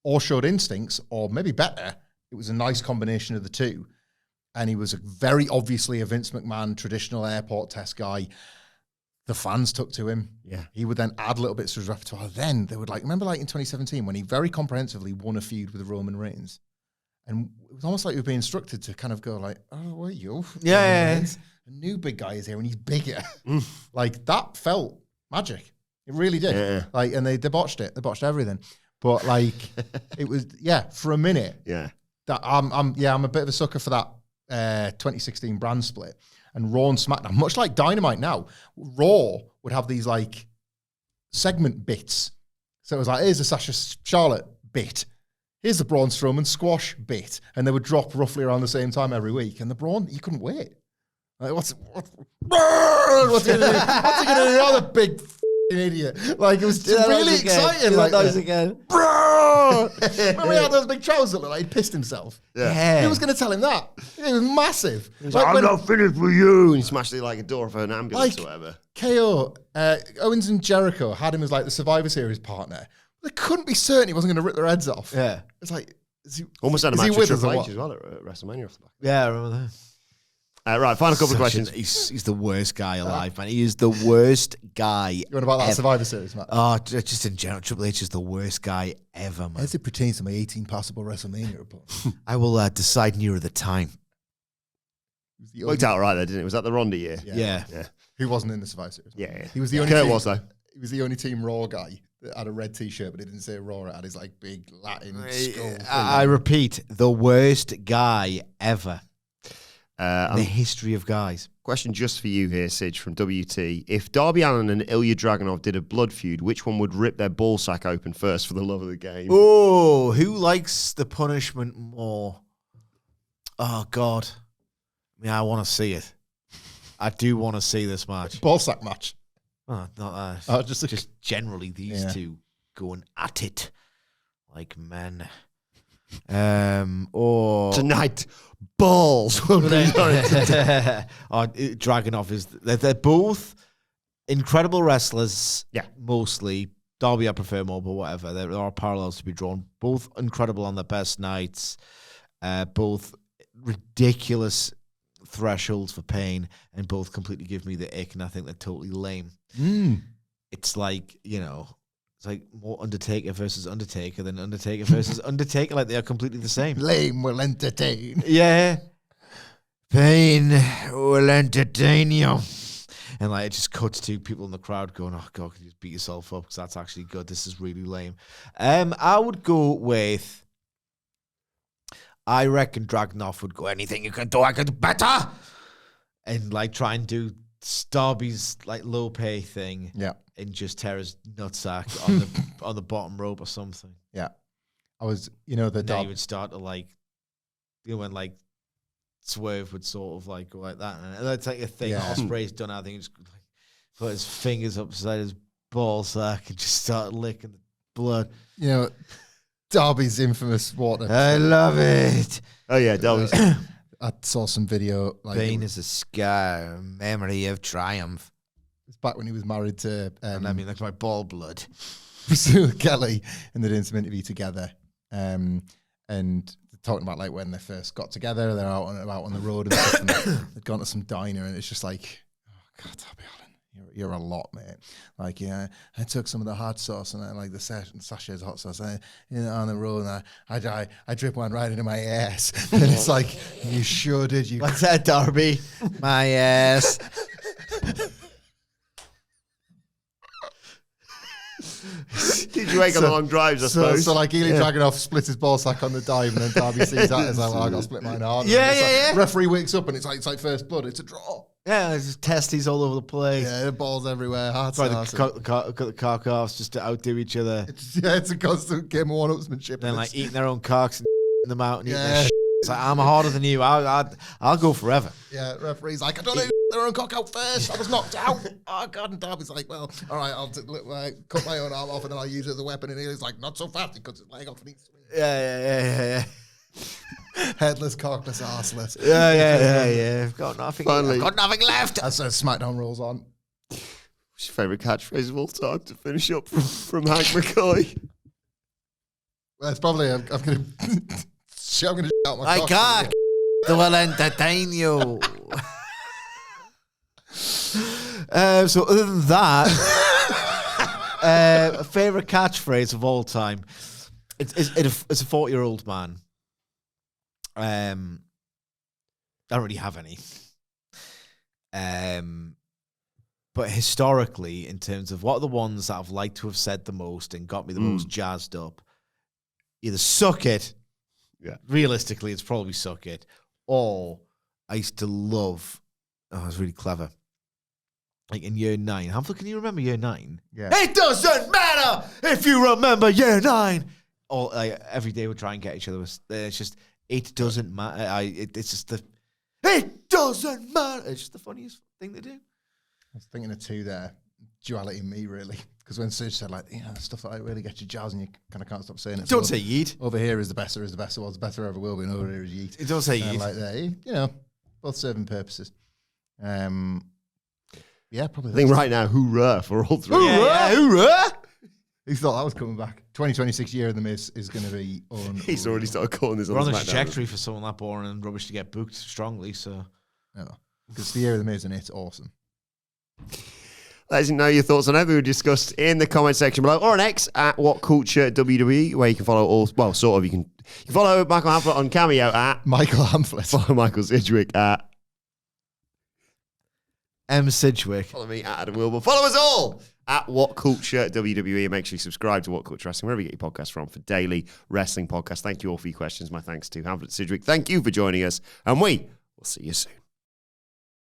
or showed instincts, or maybe better, it was a nice combination of the two. And he was very obviously a Vince McMahon traditional airport test guy. The fans took to him. Yeah. He would then add little bits to his repertoire. Then they would like, remember like in 2017 when he very comprehensively won a feud with Roman Reigns? And it was almost like he was being instructed to kind of go like, oh, where are you? Yeah. A new big guy is here and he's bigger. Like that felt magic. It really did. Yeah. Like, and they botched it. They botched everything. But like, it was, for a minute, Yeah. that I'm a bit of a sucker for that 2016 brand split. And Raw and SmackDown, much like Dynamite now, Raw would have these like segment bits. So it was like, here's the Sasha Charlotte bit. Here's the Braun Strowman squash bit. And they would drop roughly around the same time every week. And the Braun, you couldn't wait. Like, what's he going to do? What's he going to do? You're the big idiot. Like, it was really exciting. Like, those again. remember he had those big trousers that looked like he'd pissed himself? Yeah. Who was going to tell him that? It was massive. Like, I'm not finished with you. And he smashed it like a door of an ambulance Like- or whatever. KO, Owens and Jericho had him as like the Survivor Series partner. They couldn't be certain he wasn't going to rip their heads off. Yeah. It's like, is he, Almost had a is he match with with us or Triple what? H as well at WrestleMania off the back. Yeah, I remember that. Right, final couple of questions. He's the worst guy alive, man. He is the worst guy. You want about that ever. Survivor Series, Matt? Oh, just in general, Triple H is the worst guy ever, man. As it pertains to my 18 possible WrestleMania report. I will decide nearer the time. Worked out all right there, didn't it? Was that the Ronda year? Yeah. Who wasn't in the Survivor Series? Yeah. He was the only Kurt team, was, though. He was the only Team Raw guy that had a red t-shirt, but it didn't say Raw. It had his like big Latin skull. I repeat, the worst guy ever in the history of guys. Question just for you here, Sidge, from WT. If Darby Allin and Ilja Dragunov did a blood feud, which one would rip their ballsack open first for the love of the game? Oh, who likes the punishment more? Oh, God. I want to see it. I do want to see this match. Ballsack match. Oh, not that. Just Generally, these Yeah. two going at it like men. Or Tonight, balls will be Dragunov is. They're both incredible wrestlers. Yeah. Mostly. Darby I prefer more, but whatever. There are parallels to be drawn. Both incredible on their best nights. Both ridiculous thresholds for pain, and both completely give me the ick, and I think they're totally lame. It's like, it's like more Undertaker versus Undertaker than Undertaker versus Undertaker. Like, they are completely the same. lame will entertain. Yeah. Pain will entertain you. And like, it just cuts to people in the crowd going, oh God, can you just beat yourself up? Because that's actually good. This is really lame. I would go with, I reckon Dragunov would go, anything you can do, I can do better. And like try and do Darby's like low pay thing. Yeah. And just tear his nutsack on the bottom rope or something. Yeah. I was, the And then he Darby. would start to like, when like Swerve would sort of like go like that. And that's like a thing Yeah. Ospreay's done. I think he just like put his fingers upside his ball sack and just start licking the blood. Darby's infamous water. I love it. Oh, yeah, Darby's. I saw some video. Like, Pain is a scar, a memory of triumph. it's back when he was married to And I mean, like my ball blood. Priscilla Kelly, and they did some interview together. And they're talking about like when they first got together, they're out on the road and stuff, and they'd gone to some diner, and it's just like, oh God, Darby Allin, You're a lot, mate. Like, yeah, I took some of the hot sauce and I like the sachets of hot sauce on the road, and I drip one right into my ass. And it's like, you sure did. You What's that, Darby? My ass. Did you make a long drives, I suppose? So like Ilja Dragunov splits his ball sack on the dive, and then Darby sees that and is like, well, I got to split mine hard. Yeah. Referee wakes up and it's like first blood. It's a draw. Yeah, there's just testes all over the place. Yeah, the balls everywhere. Hard Try sauce. the cock offs just to outdo each other. It's a constant game of one-upsmanship. Then like eating their own cocks and them out and eating their shit. It's like, I'm harder than you. I'll go forever. Yeah, referee's like, I don't know their own cock out first. I was knocked out. Oh, God. And Darby's like, well, all right, I'll cut my own arm off and then I'll use it as a weapon. And he's like, not so fast. He cuts his leg off and he's Yeah. headless, cockless, arseless. Yeah. I've got nothing. Finally. I've got nothing left. As SmackDown rolls on. What's your favourite catchphrase of all time to finish up from Hank McCoy? Well, it's probably, I'm going to shout my I cock. can't. Will entertain you. So other than that, a favorite catchphrase of all time. It's a 40-year-old man. I don't really have any. But historically, in terms of what are the ones that I've liked to have said the most and got me the most jazzed up, either suck it. Yeah. Realistically, it's probably suck it. Or I used to love. Oh, it was really clever. Like in year 9. Hamflett, can you remember year 9? Yeah. It doesn't matter if you remember year 9. Or like, every day we try and get each other. It's just, it doesn't matter. It's just it doesn't matter. It's just the funniest thing to do. I was thinking of two there. Duality in me, really. Because when Serge said, like, stuff that really gets you jazzed and you kind of can't stop saying it. Don't say yeet. Over here is the best there was, the best there ever will be, and over here is yeet. Don't say yeet. Like that, both serving purposes. Yeah, probably. I think right now, hoorah for all three. Hoorah! Who thought that was coming back? 2026 year of the Miz is going to be He's already started calling this on We're on the SmackDown. trajectory for someone that boring and rubbish to get booked strongly, so. Because the year of the Miz and it's awesome. Let us know your thoughts on everything we discussed in the comment section below or on X at WhatCulture WWE, where you can follow all, well, sort of, you can follow Michael Hamflett on Cameo at Michael Hamflett. Follow Michael Sidgwick at M. Sidgwick. Follow me at Adam Wilbourn. Follow us all at WhatCulture WWE, and make sure you subscribe to WhatCulture Wrestling, wherever you get your podcasts from, for daily wrestling podcasts. Thank you all for your questions. My thanks to Hamflett Sidgwick. Thank you for joining us, and we will see you soon.